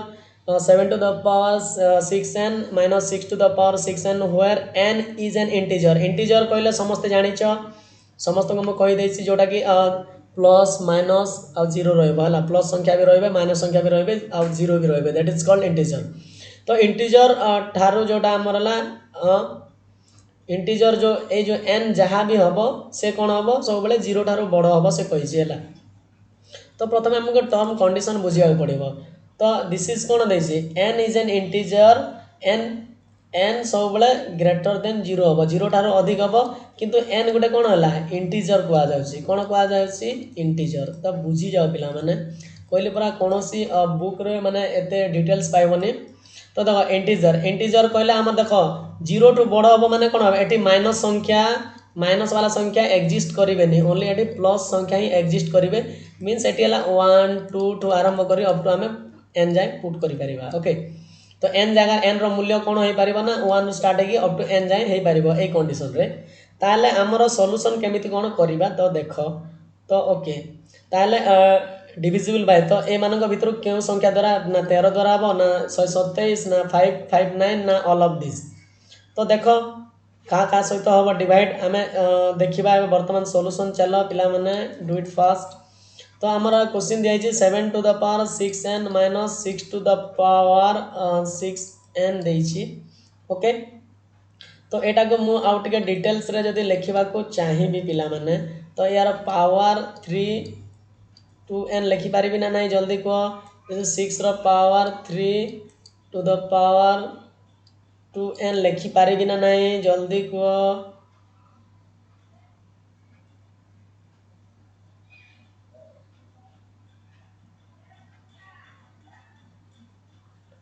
7 to the power 6n minus 6 to the power 6n where n is an integer integer कहले समस्त जानिछ समस्त को कहि देछि जोटा कि प्लस माइनस आ जीरो रहबो हला प्लस संख्या भी रहबे माइनस संख्या भी रहबे आ जीरो भी रहबे दैट इज कॉल्ड इंटीजर। तो इंटीजर ठारो जोटा हमर हला इंटीजर जो ए जो n जहाँ भी हम से कौन हम सब बेले जीरो ठारो बड़ हम से कही है। तो प्रथम आमको टर्म कंडीशन बुझा पड़ो। तो दिस इज कौन देसी n is an integer n n सब बेले ग्रेटर देन जीरो हम जीरो ठारो अधिक हम किंतु n गोटे कौन है इंटीजर कहुच्छी कौन कहुच्छी इंटीजर। तो बुझी जाओ पिला माने कहली पूरा कौन सी बुक रे माने एते डिटेल्स पाइबनी। तो देख इंटीजर इंटीजर कहले आम देख जीरो टू बड़ हम माने कौन हम ये माइनस संख्या माइनस वाला संख्या एक्जिस्ट करेंगे ओनली ये प्लस संख्या ही एक्जिस्ट करेंगे मीन्स ये 1 2 टू आरंभ कर अप टू आम एन जाए पुट कर। ओके तो एन जगह एन रूल्य कौन हो पार ना 1 स्टार्ट है अप टू एन जाए हो पार यही कंडीशन रे ताले आमर सॉल्यूशन केमिति कौन करवा। तो देख तो ओके ताले डिविजिबल बाय तो ए मानक भितर क्यों संख्या द्वारा ना 13 द्वारा हम ना 127 ना 559 ना ऑल ऑफ दिस। तो देख क्या सहित हम डिवाइड आम देखा बर्तमान सॉल्यूशन चलो पिला माने डू इट फास्ट। तो आमर क्वेश्चन दिखाई 7 to the power 6n minus 6 to the power 6n देछि। ओके तो यहाँ को मु आउ टिके डिटेल्स रे जदि लिखा चाहिए पिला माने तो यार पावर 3 2n लिखिपारि ना नहीं जल्दी कह 6 रो power 3 to the power 2n लिखिपारि ना नहीं जल्दी कह।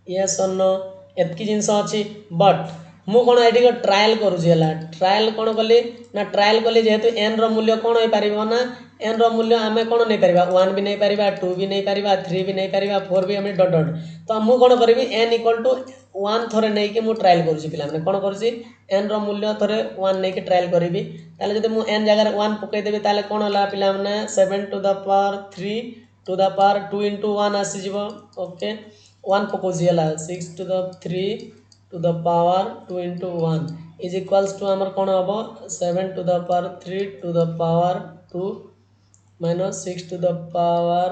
यस और नो एतकी जिनस अच्छी बट मु कौन ये ट्रायल करुँला ट्रायल कौन कली ना ट्रायल कली जेहेतु एन रूल्य कौन हो पार ना एन रूल्य आम कौन नहीं पार 1 भी नहीं पार 2 भी नहीं पार 3 भी नहीं पार 4 भी आम डट डट तो मु कौन करी एन इक्वल टू 1 थरे नहीं कि मु ट्रायल करुँची पे कौन करुँची एन रूल्य थरे 1 नहीं कि ट्रायल करी ताले जब एन जगह 1 पकईदेवी ताले कौन है पे 7 to the power 3 to the power 2 into 1 आसीज। Okay 1 पकोजी है 6 to the 3 to the power 2 into 1 is equals to आमर कौन हम 7 to the power 3 to the power 2 minus 6 to the power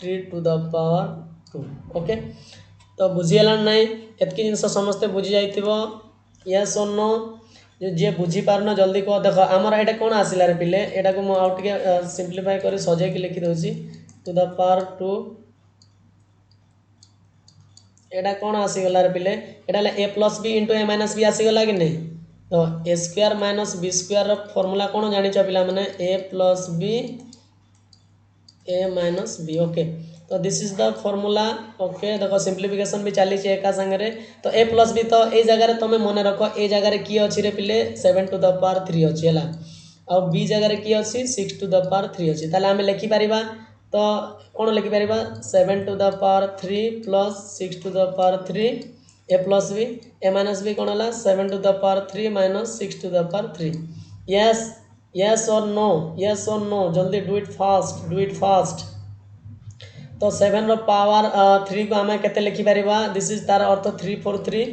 3 to the power 2। Okay तो बुझीगला नहीं एतकी जिनस समस्ते बुझी जाइथिबो yes or no जे बुझी पारन जल्दी कह। देख आमर ये कौन आसला रे पिले यहाँ को मुझे आउ टे सिंप्लीफाई कर सजेक लिखिदे टू द पावर 2 एटा कौन आसीगला रे पिले एटा a plus b into a minus b आसीगला कि नहीं। तो a square minus b square formula कौन जानिछ पिला माने a plus B A minus b. Okay तो this is the formula. Okay देखो सिंप्लीफिकेशन भी चली एका संगे तो ए प्लस बी तो ये जगह तुम मन रख ए जगह किए अच्छी रे पिले 7 to the power 3 अच्छी है आ बी जगह किए अच्छी 6 to the power 3 अच्छी ताले आम लिखिपर तो कौन लिखिपर 7 to the power 3 plus 6 to the power 3 A plus B A minus B कौन है 7 to the power 3 minus 6 to the power 3। Yes yes or no जल्दी डू इट फास्ट। तो 7 रो पावर 3 को आम के लिखिपर दिस इज तार अर्थ 343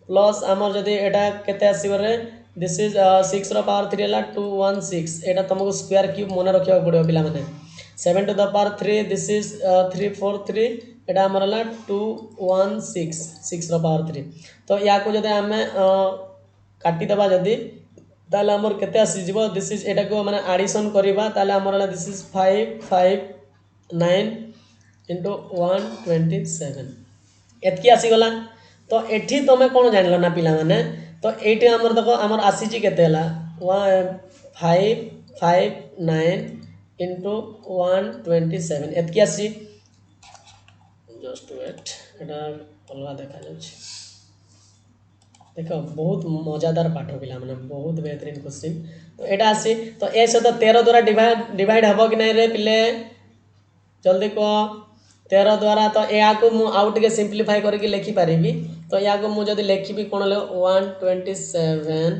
प्लस आमर जदि एटा केते आसबरे दिस इज 6 रो पावर 3 है 216 एटा तुमको स्क्वायर क्यूब मन रखा पड़ो पिला माने 7 to the power 3 this is 343 एटा आमर है 216 6 रो पावर 3। तो या को जदि आम काटिदेबा जदि ताले आमर केते आसीजिवो दिस इज एटा को माने एडिशन करबा ताले आमर दिस इज 559 इंटू 127 एतकी आसीगला। तो एठी तुम कौन जान ना पिला माने तो ये आमर देख आमर आसी केते 559 इंटू 127 एतकी आसी जस्ट वेट एटा अलग देखा जाउछि देख बहुत मजादार पाठ पिला माने बहुत बेहतरीन क्वेश्चन तो एटा आसी तो ए सहित 13 द्वारा डिवाइड हबो कि नहीं रे पिले जल्दी कह 13 द्वारा तो या को मु आउ टिके सिंपलीफाई करके लिखि पारिबी तो या को मु जदी लिखिबी कोन ले 127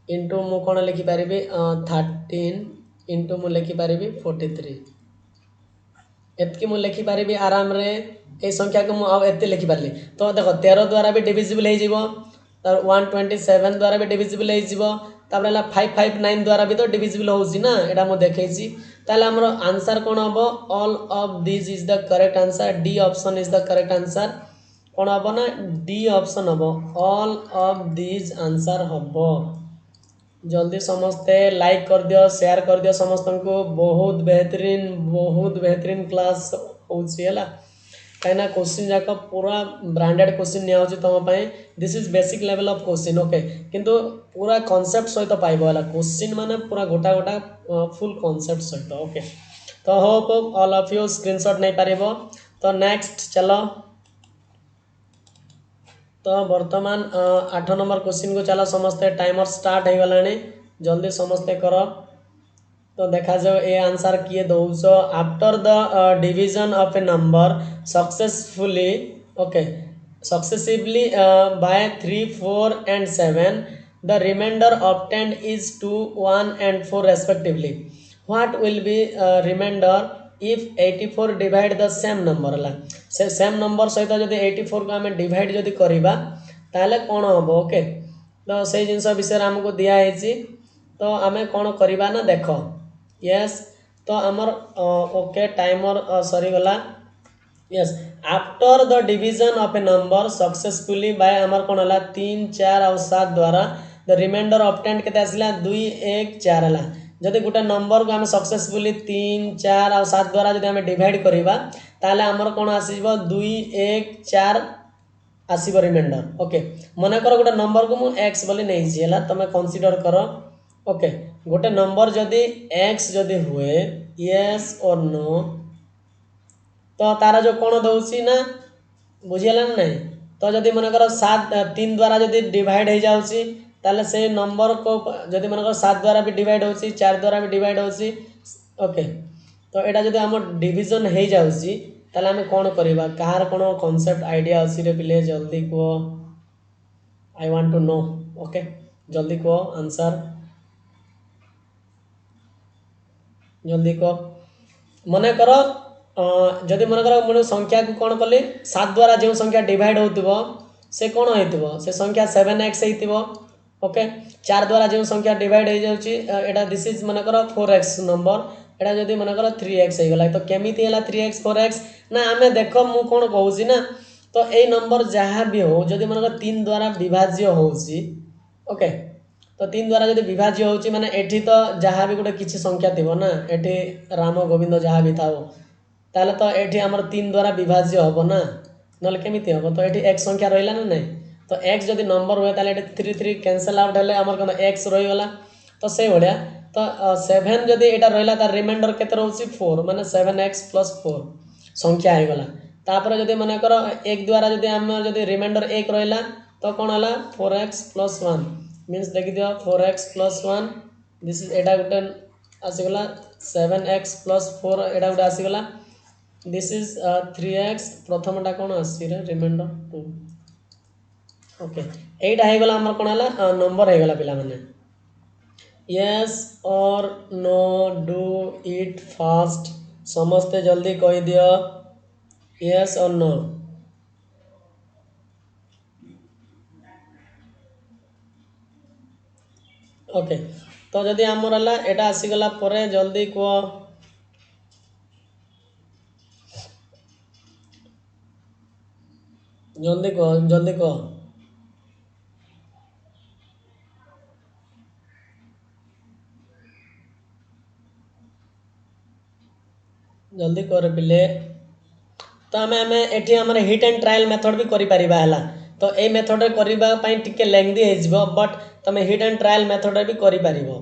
इंटू मु कोन लिखि पारिबी 13 इंटू मु लिखि पारिबी 43 एतकी मु लिखि पारिबी आराम रे ए संख्या को मु आउ एते लिखि पारली तो देखो 13 द्वारा भी डिविजिबल हो जीवो तर 127 द्वारा भी डिविजिबल हो जीवो तापर 559 द्वारा भी तो डिविजिबल होउसी ना एटा मु देखैछि ताले हमर आंसर कोन हबो all of this is the correct answer D option is the correct answer कोन हबो ना डी ऑप्शन हबो ऑल ऑफ दिस आंसर हबो जल्दी समस्ते लाइक कर दियो शेयर कर दियो समस्त को बहुत बेहतरीन क्लास होउछि हला कहीं क्वेश्चन जाक पूरा ब्रांडेड क्वेश्चन निया तुम this is basic level of question okay किंतु पूरा कॉन्सेप्ट सहित पाइब है क्वेश्चन माने पूरा गोटा गोटा फुल कॉन्सेप्ट सहित ओके तो hope all of you screenshot नहीं पारिबो तो नेक्स्ट चलो तो वर्तमान 8 नंबर क्वेश्चन को चलो समस्ते टाइमर स्टार्ट हो गलानी जल्दी समस्ते करो तो देखा जाओ ए आंसर किए दौच after the division of a number successfully okay successively by 3 4 and 7 the remainder obtained is 2 1 and 4 respectively what will be remainder if 84 divide the same number हला से सेम नंबर सहित जदि 84 को आम डिवाइड जदि करबा ताले कोन हबो ओके तो से जिंस विषय हमको दिया है तो आम कौन करवा ना देख यस तो आमर ओके टाइमर सरी गला yes after the division of a number successfully by आमर कौन है 3 4 और 7 द्वारा द रिमाइंडर ऑब्टेन्ड केते आसिला 2 1 4 हला जदि गोटे नंबर को आम सक्सेसफुली 3 4 और 7 द्वारा जदि आम डिवाइड करबा ताले आमर कौन आसीबो 2 1 4 आसीबो रिमाइंडर ओके मन कर गोटे नंबर को मु x बोली नै छी हला तमे कंसीडर करो ओके गोटे नंबर जदि x जदि हुए यस और नो तो तारा जो कौन दौची ना बुझीगला ना तो जदि मन कर 3 द्वारा जदि डिवाइड हो जाउची ताले से नंबर को जदि मन कर 7 द्वारा भी डिवाइड होची 4 द्वारा भी डिवाइड होची ओके तो एटा जदि हम डिवीजन हो जाउची ताले हम कौन करबा कार कौन कांसेप्ट आइडिया अछि रे पिले जल्दी को I want to know okay जल्दी को आंसर जल्दी को मन कर जदि मन कर मुझे संख्या को कौन कली 7 द्वारा जो संख्या डिवाइड होतिबो से कौन होतिबो से संख्या 7x होतिबो ओके 4 द्वारा जो संख्या डिवाइड हो जाउची एटा दिस इज मन कर 4x नंबर एटा जदि मन कर 3x हो गला तो केमिति हला 3x 4x ना आमे देखो मु कौन कहूची ना तो ए नंबर जहाँ भी हो जदि मन कर 3 द्वारा विभाज्य होउची ओके तो 3 द्वारा जदि विभाज्य होउची माने एठी तो जहाँ भी गोटे किछि संख्या थिबो ना एठी राम गोविंद जहाँ भी थाओ ताले तो एठी हमर 3 द्वारा विभाज्य होबो ना नले केमिति होबो तो एठी x संख्या रहिला ना नै तो x जदि नंबर होय ताले एठी 3 3 कैंसिल आउट हेले हमर कोन x रहि गला तो से भलिया तो 7 जदि एटा रहिला तार रिमाइंडर केते रहउची 4 माने 7x + 4 संख्या हो गला तापर जदि माने कर 1 द्वारा जदि हम जदि रिमाइंडर 1 रहिला तो कोन हला 4x + 1 मींस देखि दियो 4x + 1 दिस इज एटा गुटे आसी गला 7x + 4 एटा गुटे आसी गला दिस इज 3x प्रथम टा कोन आसी रे रिमाइंडर 2 ओके एटा हे गला हमर कोन हला नंबर हे गला पिला माने yes or know do it fast समस्ते जल्दी कहि दियो यस और नो ओके तो जदि हमर हला एटा आसी गला परे जल्दी को जल्दी को जल्दी को जल्दी कर पिले तो आम एठी हमर हिट एंड ट्रायल मेथड भी करि परिबा हला तो ए मेथड रे करबा पई टिके लेंथी हे जिवो बट तमे हिट एंड ट्रायल मेथड रे भी करि परिबो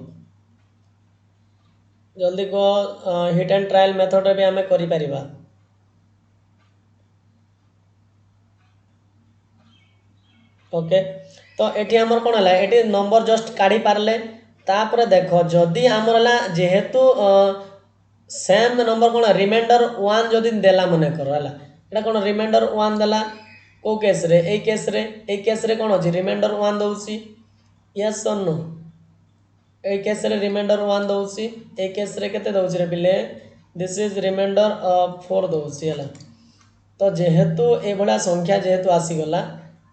जल्दी को हिट एंड ट्रायल मेथड रे भी आम करि परिबा ओके तो ये आमर कौन है ये नंबर जस्ट काढ़ी पारे तापर देख जदि आमर है जेहेतु सेम नंबर कौन रिमाइंडर वन जदि देला मन कर है कौन रिमाइंडर वन देला को केस रे ए केस रे कौन अच्छी reminder one दौसी yes or no A case रे रिमाइंडर वन दौसी ए केस रे केते दौसी रे पिले दिस इज रिमाइंडर 4 दौसी है तो जेहेतु ये भाया संख्या जेहेतु आसीगला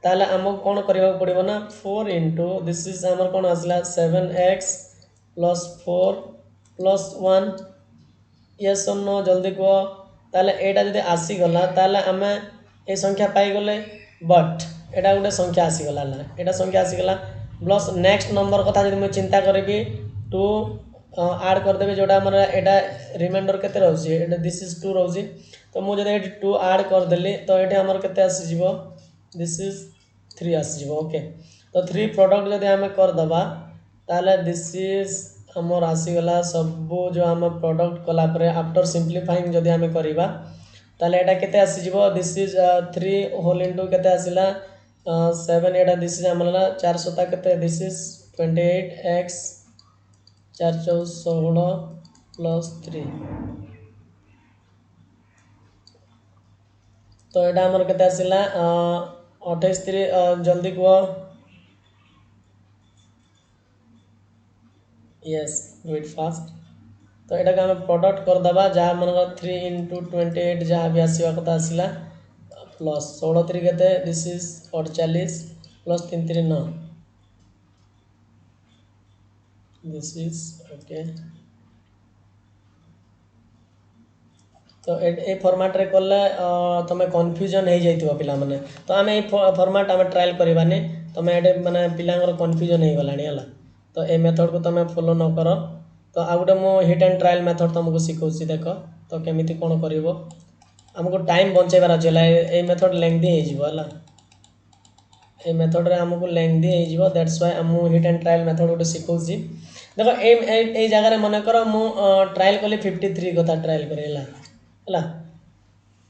ताले आमको कौन करने पड़ो ना 4 इंटू दिस इज आमर कौन आसला 7x plus 4 plus 1 yes or no जल्दी कह ताले एटा जदि आसीगला ताले आमे ए संख्या पाईगले बट एटा गोटे संख्या आसीगला एटा संख्या आसीगला प्लस नेक्स्ट नंबर कथा जदि मुझे चिंता करी 2 आड करदेवी जोटा आमर एटा रिमाइंडर केते रोचे एटा दिस इज 2 रोचे तो मुझे जब 2 आड करदेली तो ये आमर केते आसीजिवो दिस इज 3 आसीजिवो ओके तो 3 प्रोडक्ट जदि आमे करदबा ताले दिस इज आमर आसीगला सब जो आम प्रोडक्ट कला परे आफ्टर सिंप्लीफाइंग जदि आमे करिबा ताले एटा केते आसीजिवो दिस इज 3 होल इनटू केते आसीला 7 एटा दिस इज आमला 400 केते दिस इज 28x 4 4 16 प्लस 3 तो यहाँ आमर केते आसिला 28 3 जल्दी कह यस डू इट फास्ट तो यहाँ आम प्रोडक्ट करदे जहाँ मन 3 इंटू 28 जहाँ भी आसवा कथा आसला प्लस 16 3 केते this is 48 plus 3 3 9 this is okay तो ए फॉर्मेट रे कले तुम कन्फ्यूजन हो जाइए पिला माने तो आम ये फॉर्मेट आम ट्रायल करवानी तुम ये माने पिलांगर कन्फ्यूजन हो गलानी है तो ये मेथड को तुम फॉलो न कर तो आ गए मो हिट एंड ट्रायल मेथड तुमको शिखौसी देख तो केमिति कौन कर आमको टाइम बंचाइबार अच्छे ये मेथड लेंथी है ये मेथड रे आमको लेंथी हो दैट्स व्हाई आम हिट एंड ट्रायल मेथड गोटे शिखौसी देख ए जगह मन कर मु ट्रायल कली 53 कथा ट्रायल करेला है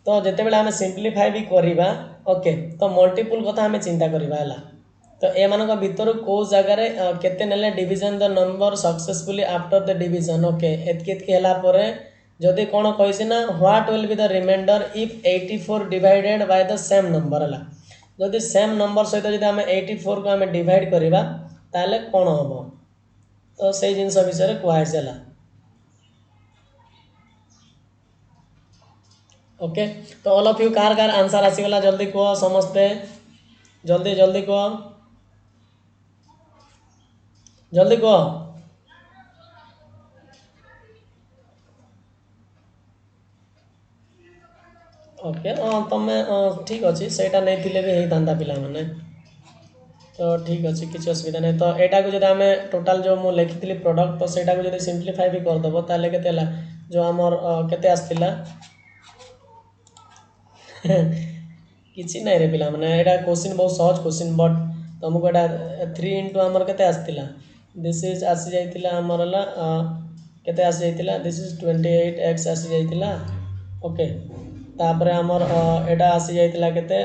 तो जिते बेले आम सिंप्लीफाई भी करवा ओके तो मल्टीपुल कथा आम चिंता करवा है तो ए मान भर कौ जगार केते नेले division the number successfully after the division okay एतकी है जदि कौन कही ना what will be the remainder if 84 divided by the same number है जदि सेम नंबर सहित जब आम 84 को आम डिवाइड करवा ताले कौन हम तो से जिनस विषय कहला ओके तो ऑल ऑफ यू कार कार आंसर आसीगला जल्दी कह समस्ते जल्दी जल्दी कह जल्दी कह ओके हाँ तुम ठीक अच्छे से नहीं भी होता पिला माने तो ठीक अच्छे किसी असुविधा नहीं तो यहाँ को जब आम टोटाल जो मुझे लिखी प्रोडक्ट तो सहीटा को जब सिंप्लीफाई भी करदेव ताले के जो आमर केते आसला किसी ना रे पिला माने एटा क्वेश्चन बहुत सहज क्वेश्चन बट तुमको एटा 3 इंटू आमर केते आसला दिस इज आसी जाइतिला आमर हला केते आसी जाइतिला दिस इज 28x आसी जाइतिला ओके तापरे आमर एटा आसी जाइतिला केते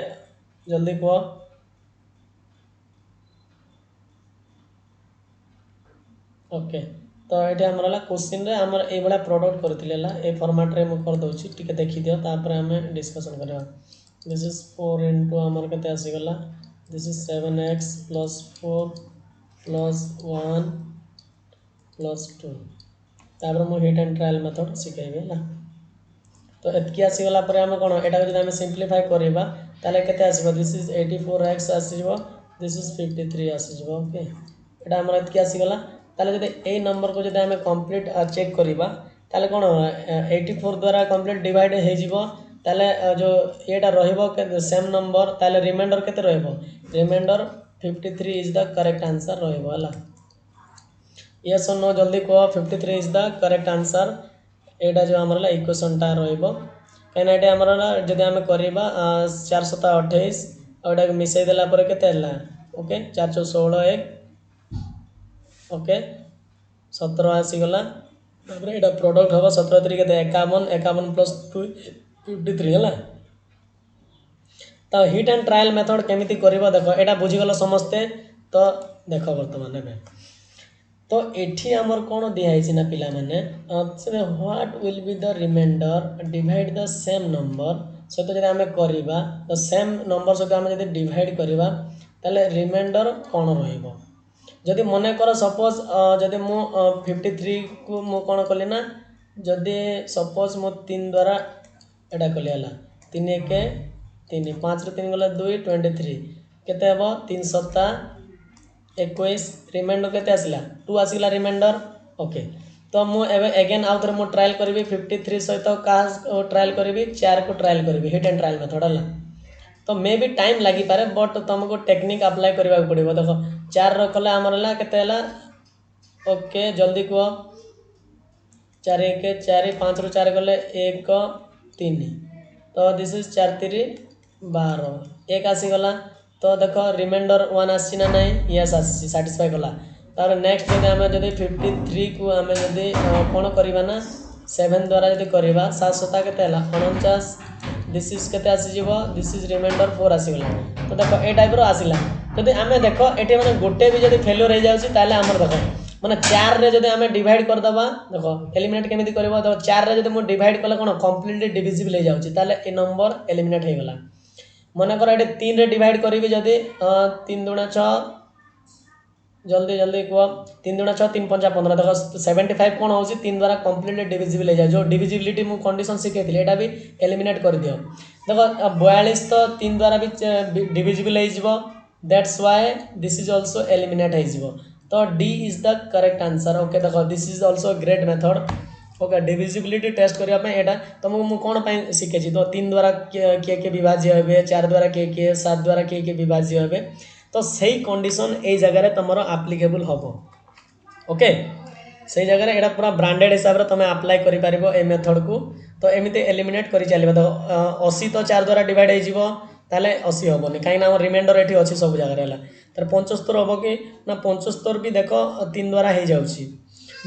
जल्दी कह ओके तो ये आमर है क्वेश्चन रे आमर ये भाया प्रोडक्ट करते ए फॉर्मेट रे मुझे कर दूसरी टी देखी दियो तापर आम डिस्कसन करवा दिस इज 4 इंटू आमर केते आसीगला this is 7x plus 4 plus 1 plus 2 तापर मुझे हिट एंड ट्रायल मेथड शिखेबी है तो एतकी आसीगला आम कौन यहाँ जब आम सिंप्लीफाई करवा ताले केते आसीबो दिस इज 84x आसीबो दिस इज 53 आसीबो ओके यहाँ आमर एतकी आसीगला ताले जब ए नंबर को जब आम कंप्लीट चेक करवा ताले कौन 84 द्वारा कंप्लीट डिवाइड हो ताले जो येटा रहिबो सेम नंबर ताले रिमाइंडर केते रहिबो remainder 53 is the correct answer रहिबो हला यस और नो जल्दी कह 53 इज द करेक्ट आंसर एटा जो आमर इक्वेशन टा रहिबो कहीं ये आमर जब आम करवा 428 और यहाँ मिसई देला पर केते हला ओके 416 1 ओके 17 आसीगला यहाँ प्रोडक्ट हम 17 3 के 51 51 प्लस 2 53 है तो हिट एंड ट्रायल मेथड केमिति करिवो देखो एटा बुझीगल समस्ते। तो देखो वर्तमान एबे तो एठी हमर कोन दिया ना पिला माने what will be the remainder divide the same number सहित जब आम करवा तो सेम नंबर सहित आम जब डिवाइड करवा ताले रिमाइंडर कौन रहिबो जदि मन कर सपोज जदि मु 53 को मु कौन कली ना जदि सपोज मु 3 द्वारा एटा कली हला 3 1 3 5 ରୁ 3 गला 2 23 केते हबो 3 सप्ताह 21 रिमाइंडर केते आसिला 2 आसिला रिमाइंडर ओके। तो मु एबे अगेन आउ थरे मु ट्रायल करबी 53 सहित का ट्रायल करबी 4 को ट्रायल करबी हिट एंड ट्रायल मेथड हला। तो मे भी टाइम लगी पारे बट तुमको टेक्निक अप्लाई करबा पड़िबो देखो 4 रो कला हमर हला केते हला ओके जल्दी को 4 1 4 5 ରୁ 4 गले 1 3 तो दिस इज 4 3 12 1 आसी गला। तो देखो रिमाइंडर 1 आसी ना नहीं यस आसी सैटिस्फाई कला। तार नेक्स्ट जदि आमे जदि 53 को आमे जदि कोन करबा ना 7 द्वारा जदि करबा 7 सता केते हला 49 दिस इज केते आसी जीवो दिस इज रिमाइंडर 4 आसी गला। तो देखो ए टाइप रो आसीला जदि आमे देखो एठी माने गोटे भी जदि फेलियर हो जाउची ताले हमर देखो माने 4 रे जदि आमे डिवाइड कर दबा देखो एलिमिनेट केमिति करबो देखो 4 रे जदि मु डिवाइड कले कोन कंप्लीटली डिविजिबल हो जाउची ताले ए नंबर एलिमिनेट हो गला। मन कर एठी 3 रे डिवाइड करिवि जदि 3 दुना 6 जल्दी जल्दी कह 3 दुना 6 3 5 15 देखो 75 कौन होची 3 द्वारा कंप्लीटली डिविजिबल हो जाए जो डिविजिबिलिटी मु कंडीशन सिखेथि एटा भी एलिमिनेट कर दियो। देखो 42 तो 3 द्वारा भी डिविजिबल हो जिवो that's why this is also eliminate हो जिवो। तो D is the correct answer okay. देखो this is also great method okay divisibility test करिया पे एटा तुमको मु कोन पई सिखेछि तो 3 द्वारा के विभाज्य हेबे 4 द्वारा के 7 द्वारा के विभाज्य हेबे तो सही कंडीशन ए जगह तुम एप्लिकेबल हम ओके से जगह एटा पूरा ब्रांडेड हिसाब से तुम अप्लाई करि परिबो ए मेथड को। तो एमिते एलिमिनेट करि चलिबा तो 80 तो 4 द्वारा डिवाइड हो जिवो ताले 80 होबोनी काई ना रिमाइंडर एठी अछि सब जगह रहला तर 75 होबो कि ना 75 भी देखो 3 द्वारा हे जाउची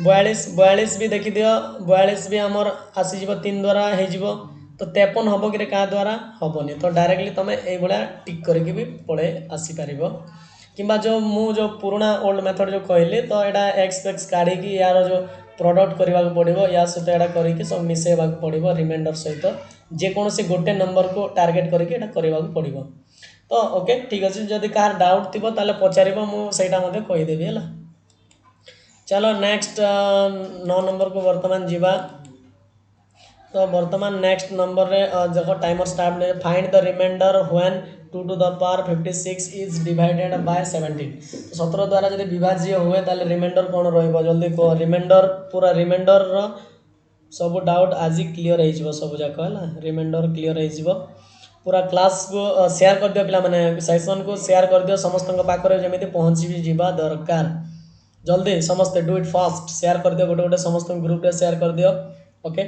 42 भी देखि दियो 42 भी हमर आसी जिवो 3 द्वारा हे जिवो तो 53 हम कि क्या द्वारा हेनी तो डायरेक्टली तुम ये टिक करके भी पड़े आसीपर कि जो पुराना ओल्ड मेथड जो कहली तो यहाँ एक्स एक्स काढ़ी यार जो प्रोडक्ट करने को पड़ो या सहित यहाँ करके सब मिसेवा पड़ो रिमाइंडर सहित जेकोसी गोटे नंबर को टार्गेट करके करने को पड़ो। तो ओके ठीक अच्छे जदि कहार डाउट थी ताले पचार मुझे कहीदेवी है। चलो नेक्स्ट 9 नंबर को वर्तमान जीवा। तो वर्तमान नेक्स्ट नंबर रे देखो टाइमर स्टार्ट ने find the remainder when 2 to the power 56 is divided by 17 तो 17 द्वारा जब विभाज्य हुए ताले रिमाइंडर कौन रहिबो जल्दी को रिमाइंडर पूरा रिमाइंडर रो सब डाउट आज क्लियर हो जिवो सब जाक है रिमाइंडर क्लियर हो जिवो पूरा क्लास को शेयर कर दियो पिला माने सेशन को शेयर कर दियो समस्त पाखरे जेमिति पहुंची भी जीवा दरकार जल्दी समस्त डू इट फास्ट शेयर कर दियो गोटे गोटे समस्त ग्रुप रे शेयर कर दियो ओके।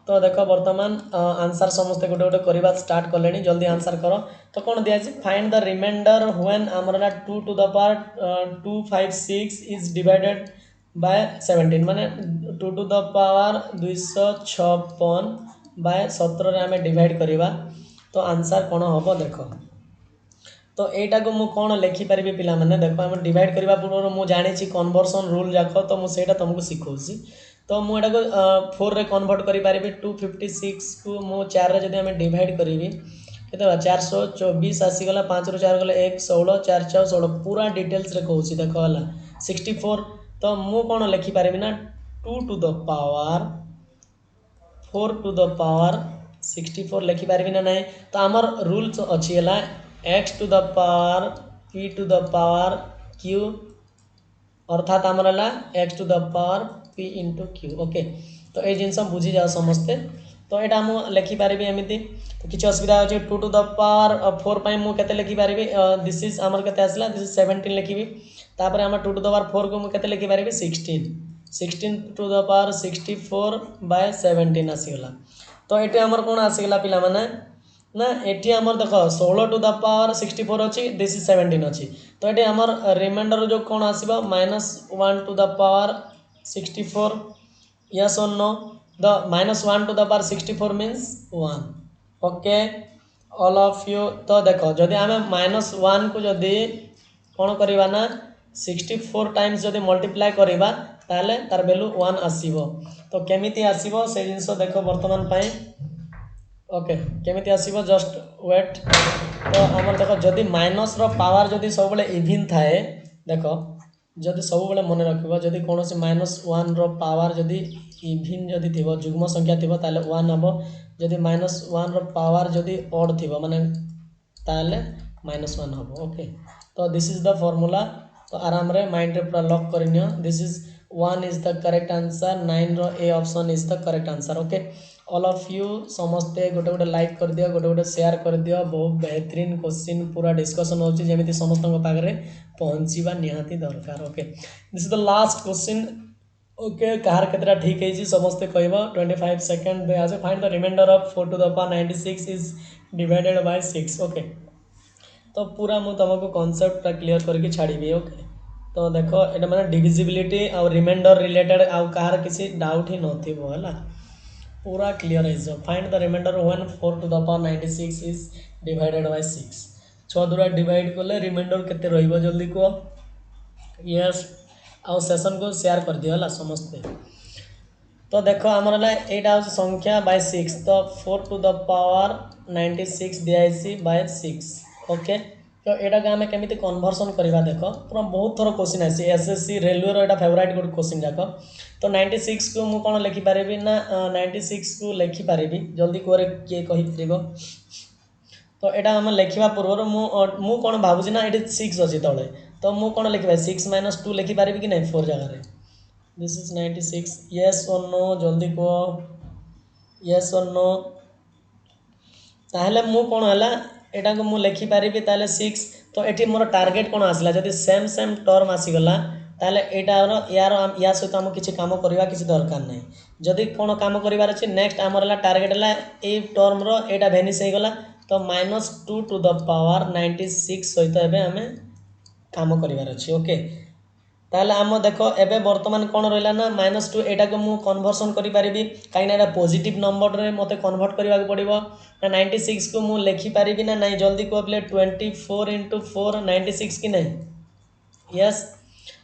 तो देखो वर्तमान आंसर समस्ते गोटे गोटे करवा स्टार्ट कले जल्दी आंसर करो। तो कौन दिया फाइंड द रिमाइंडर व्हेन आमर 2 to the power 256 is divided by 17 माने 2 टू द पावर 256 बाय 17 रे आमे डिवाइड करवा तो आंसर कौन हम देख। तो यटा को मु कौन लिखिपारि पिला माने देखो आम डिवाइड करने पूर्व मुझे जानी कन्वर्सन रूल जाक तो मुझे तुमको शिखौसी। तो मुझे को 4 रे कन्वर्ट करि पारिबी 256 को मु 4 रे जदि हमें डिवाइड करी केते 424 आसीगला 5 ରୁ 4 गले 1 16 4 4 16 पूरा डिटेल्स रे कहूसी देखो हला 64 तो मु कौन लिखि पारिबी ना 2 to the power 4 to the power 64 लिखि पारिबी ना नहीं। तो आमर रूल्स अच्छी है x to the power p to the power q अर्थात आमर है x to the power p into q okay. तो ये जिनस बुझी जाओ समस्ते। तो यहाँ मुझे लिखिपारि एमती तो किसी असुविधा अच्छे 2 टू द पावर 4 पाई मुझे लिखिपारि दिस इज आमर के आसला दिस इज 17 लिखी तापर आम 2 टू द पावर 4 को मुझे लिखिपारि 16 टू द पावर 64 बाय 17 आसीगला। तो ये आमर कौन आसीगला पिला माने ना एटी आमर देख 16 टू द पावर 64 अच्छी दिस इज 17 अच्छी तो ये आमर रिमाइंडर जो कौन आसो -1 to the power 64 yes or no the -1 to the power 64 means 1 okay all of you तो देखो जदि आम -1 को जदि कौन करवा ना 64 टाइम्स जदि मल्टीप्लाई करवा ताले तार वैल्यू 1 आसीबो। तो केमिति आसीबो से जिनस देखो वर्तमान पाए ओके केमिति आसीबो जस्ट वेट। तो आमर देख जदि माइनस रो पावर जदि सब बेले इविन थाए देख जदि सब बेले मन रखिबो जदि कोनोसी -1 रो पावर जदि इविन जदि थिबो जुग्म संख्या थिबो ताले 1 हबो जदि -1 रो पावर जदि ऑड थिबो माने ताले -1 हबो ओके। तो दिस इज द फॉर्मूला तो आराम रे माइंड रे पूरा लॉक करनियो this is 1 is the correct answer 9 रो A option is the correct answer okay. All of you समस्ते गोटे गोटे लाइक कर दियो गोटे गोटे शेयर कर दियो बहुत बेहतरीन क्वेश्चन पूरा डिस्कशन होची जेमिति समस्तन पाखरे पहुंचीबा निहाती दरकार okay. This is the last question okay कहार केतरा ठीक है जी समस्ते कहबो 25 सेकंड दे आसे find the remainder of 4 to the power 96 is divided by 6 okay. तो पूरा मु तुमको कांसेप्ट क्लियर करके छाड़ीबी ओके। तो देखो एटा माने डिविजिबिलिटी और रिमाइंडर रिलेटेड आउ कहार किसी डाउट ही नथिबो हला पूरा क्लियर है। Find the remainder when 4 to the power 96 is divided by 6 6 द्वारा डिवाइड कले रिमाइंडर केते रहइबो जल्दी को यस आउ सेशन को शेयर कर दियो हला समस्ते। तो देखो आमर हला एटा संख्या बाय 6 तो 4 टू द पावर 96 दियाइसी बाय 6 ओके। तो एटा के हमें केमिति कन्वर्सन करबा देखो पूरा बहुत थोर क्वेश्चन आसी एसएससी रेलवे रो एटा फेवरेट गुड क्वेश्चन जाको। तो 96 को मु कोन लिखि पारिबी ना 96 को लिखि पारिबी जल्दी कोरे के कहि परिबो। तो एटा हम लिखिबा पूर्व मु कोन भाबुची ना एटी 6 अछि तळे तो मु कोन लिखिबा 6 - 2 लिखि पारिबी कि नहीं 4 जगह रे this is 96 yes or no जल्दी को यस और नो ताहले मु कोन हला एटा को मु लिखि पारिबी ताले 6 तो एटी मोर टार्गेट कोन आसला जदि सेम सेम टर्म आसी गला ताले एटार यार या सहित हम किसी काम करवा किसी दरकार नहीं जदि कौन काम करार अच्छे नेक्स्ट आमर टार्गेट है ये टर्म रा भेनिश हो गला तो -2 टू द पावर 96 सहित आम काम करार अच्छे ओके। ताहले आम देख एबे वर्तमान कौन रहा ना -2 एटा को मु कन्वर्सन करि पारिबी कहीं पॉजिटिव नंबर रे मते कन्वर्ट करबा पड़िबो ना 96 को मु लिखि पारिबी ना नहीं जल्दी को 24 × 4 96 कि नहीं यस।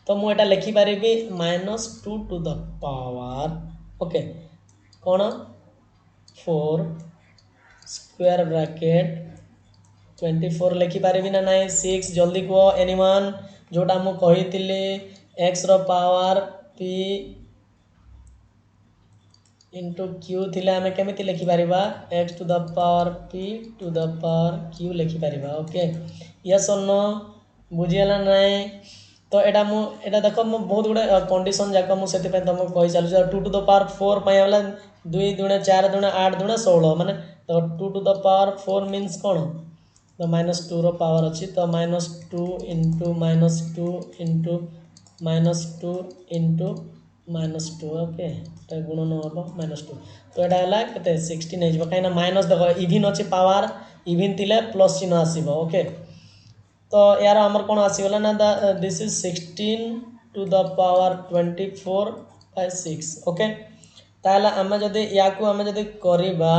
तो मुझे लिखि पारिबी -2 टू द पावर ओके कौन 4 स्क्वायर ब्रैकेट 24 लिखि पारिबी ना नहीं 6 जल्दी को एनीवन जोटा मु कही एक्स रो पावर p इंटू क्यू थिले आमे केमिति लिखि पारिबा x to the power p to the power q लिखि पारिबा ओके यस और नो बुझियला नहीं। तो एटा देखो मु बहुत गुड़े कंडीशन जाक मुझे तुमको कही चलुଛି 2 टू द पावर 4 पाई वाला 2 × 4 × 8 × 16 माने 2 टू द पावर 4 मीन्स कौन तो -2 रो पावर अच्छी तो -2 × -2 × -2 ओके गुणन हम -2 तो यहाँ है केते 16 हो कहीं माइनस देखो इविन अच्छी पावर इविन थिले प्लस चिन्ह आसीबो ओके। तो यार आमर कौन आसीगला ना this is 16 to the power 24 by 6 okay. ताहले आमे जदि या को आमे जदि करबा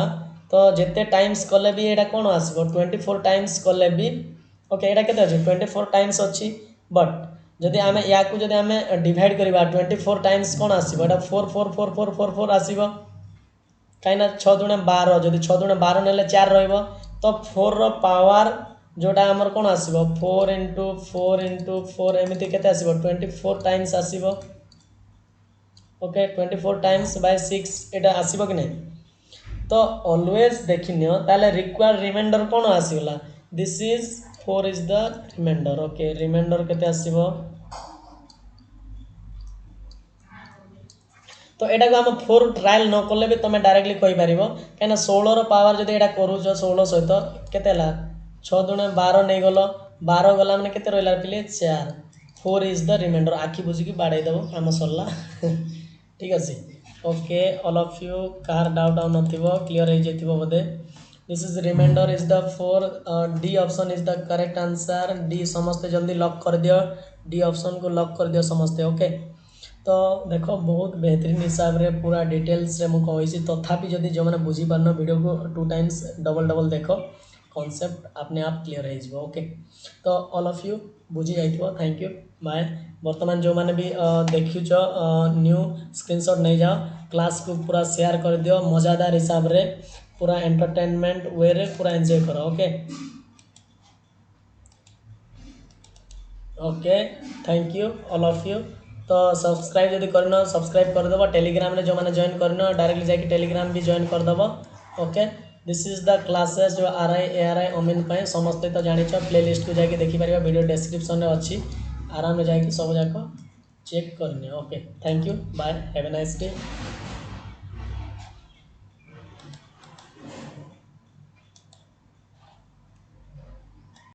तो जेते टाइम्स कले भी एटा कौन आसीबो 24 टाइम्स कले भी ओके एटा केते अछि 24 टाइम्स अछि बट जदि आमे या को जदि आमे डिवाइड करबा 24 टाइम्स कौन आसीबो एटा 4 4 4 4 4 4 आसीबो कहीं 6 × 12 जदि 6 × 12 नेले 4 रहइबो तो 4 रो पावर जोटा आमर कौन आसीबो 4 × 4 × 4 एमिति केते आसीबो 24 टाइम्स आसीबो ओके 24 टाइम्स बाय 6 एटा आसीबो कि नहीं। तो ऑलवेज देखिनियो ताले रिक्वायर्ड रिमाइंडर कौन आसीगला this is 4 is the remainder okay remainder केते आसीबो तो एटा को हम 4 ट्रायल न करले भी तुम डायरेक्टली कहि पारिबो कहीं 16 रो पावर जदि एटा करूछ 16 सहित केते ला 6 × 12 नहीं गलो 12 गला माने केते रहला पिले 4 4 इज द रिमाइंडर आखि बुझी की बाड़े देबो काम सरला ठीक अछि ओके। ऑल ऑफ यू कार डाउट आउ नथिबो क्लियर हो जइतिबो बदे this is remainder is the 4 D option is the correct answer D समस्त जल्दी लॉक कर दियो डी ऑप्शन को लॉक कर दियो समस्त ओके। तो देखो बहुत बेहतरीन हिसाब रे पूरा डिटेल्स रे मु कहिसी तथापि जदि जो माने बुझी पारनो वीडियो को 2 टाइम्स डबल देखो कॉन्सेप्ट अपने आप क्लियर हो ओके। तो ऑल ऑफ यू बुझी जाइए थैंक यू बाय। बर्तमान जो मैंने भी देखुच न्यू स्क्रीनशॉट नहीं जाओ क्लास को पूरा शेयर कर दियो मजादार हिसाब रे पूरा एंटरटेनमेंट वे रे पूरा एंजॉय करो okay okay thank you all of you. तो सब्सक्राइब जब कर सब्सक्राइब करदेव टेलीग्राम रे जो मैंने जॉइन कर डायरेक्टली जाके टेलीग्राम भी जॉइन करदेव okay. This is the classes जो आर आई अमीन पे समस्ते तो जान प्ले लिस्ट को जाके देखिपर वीडियो डिस्क्रिप्शन में अच्छी आराम से जाके सब जाक चेक करनी okay thank you bye have a nice day.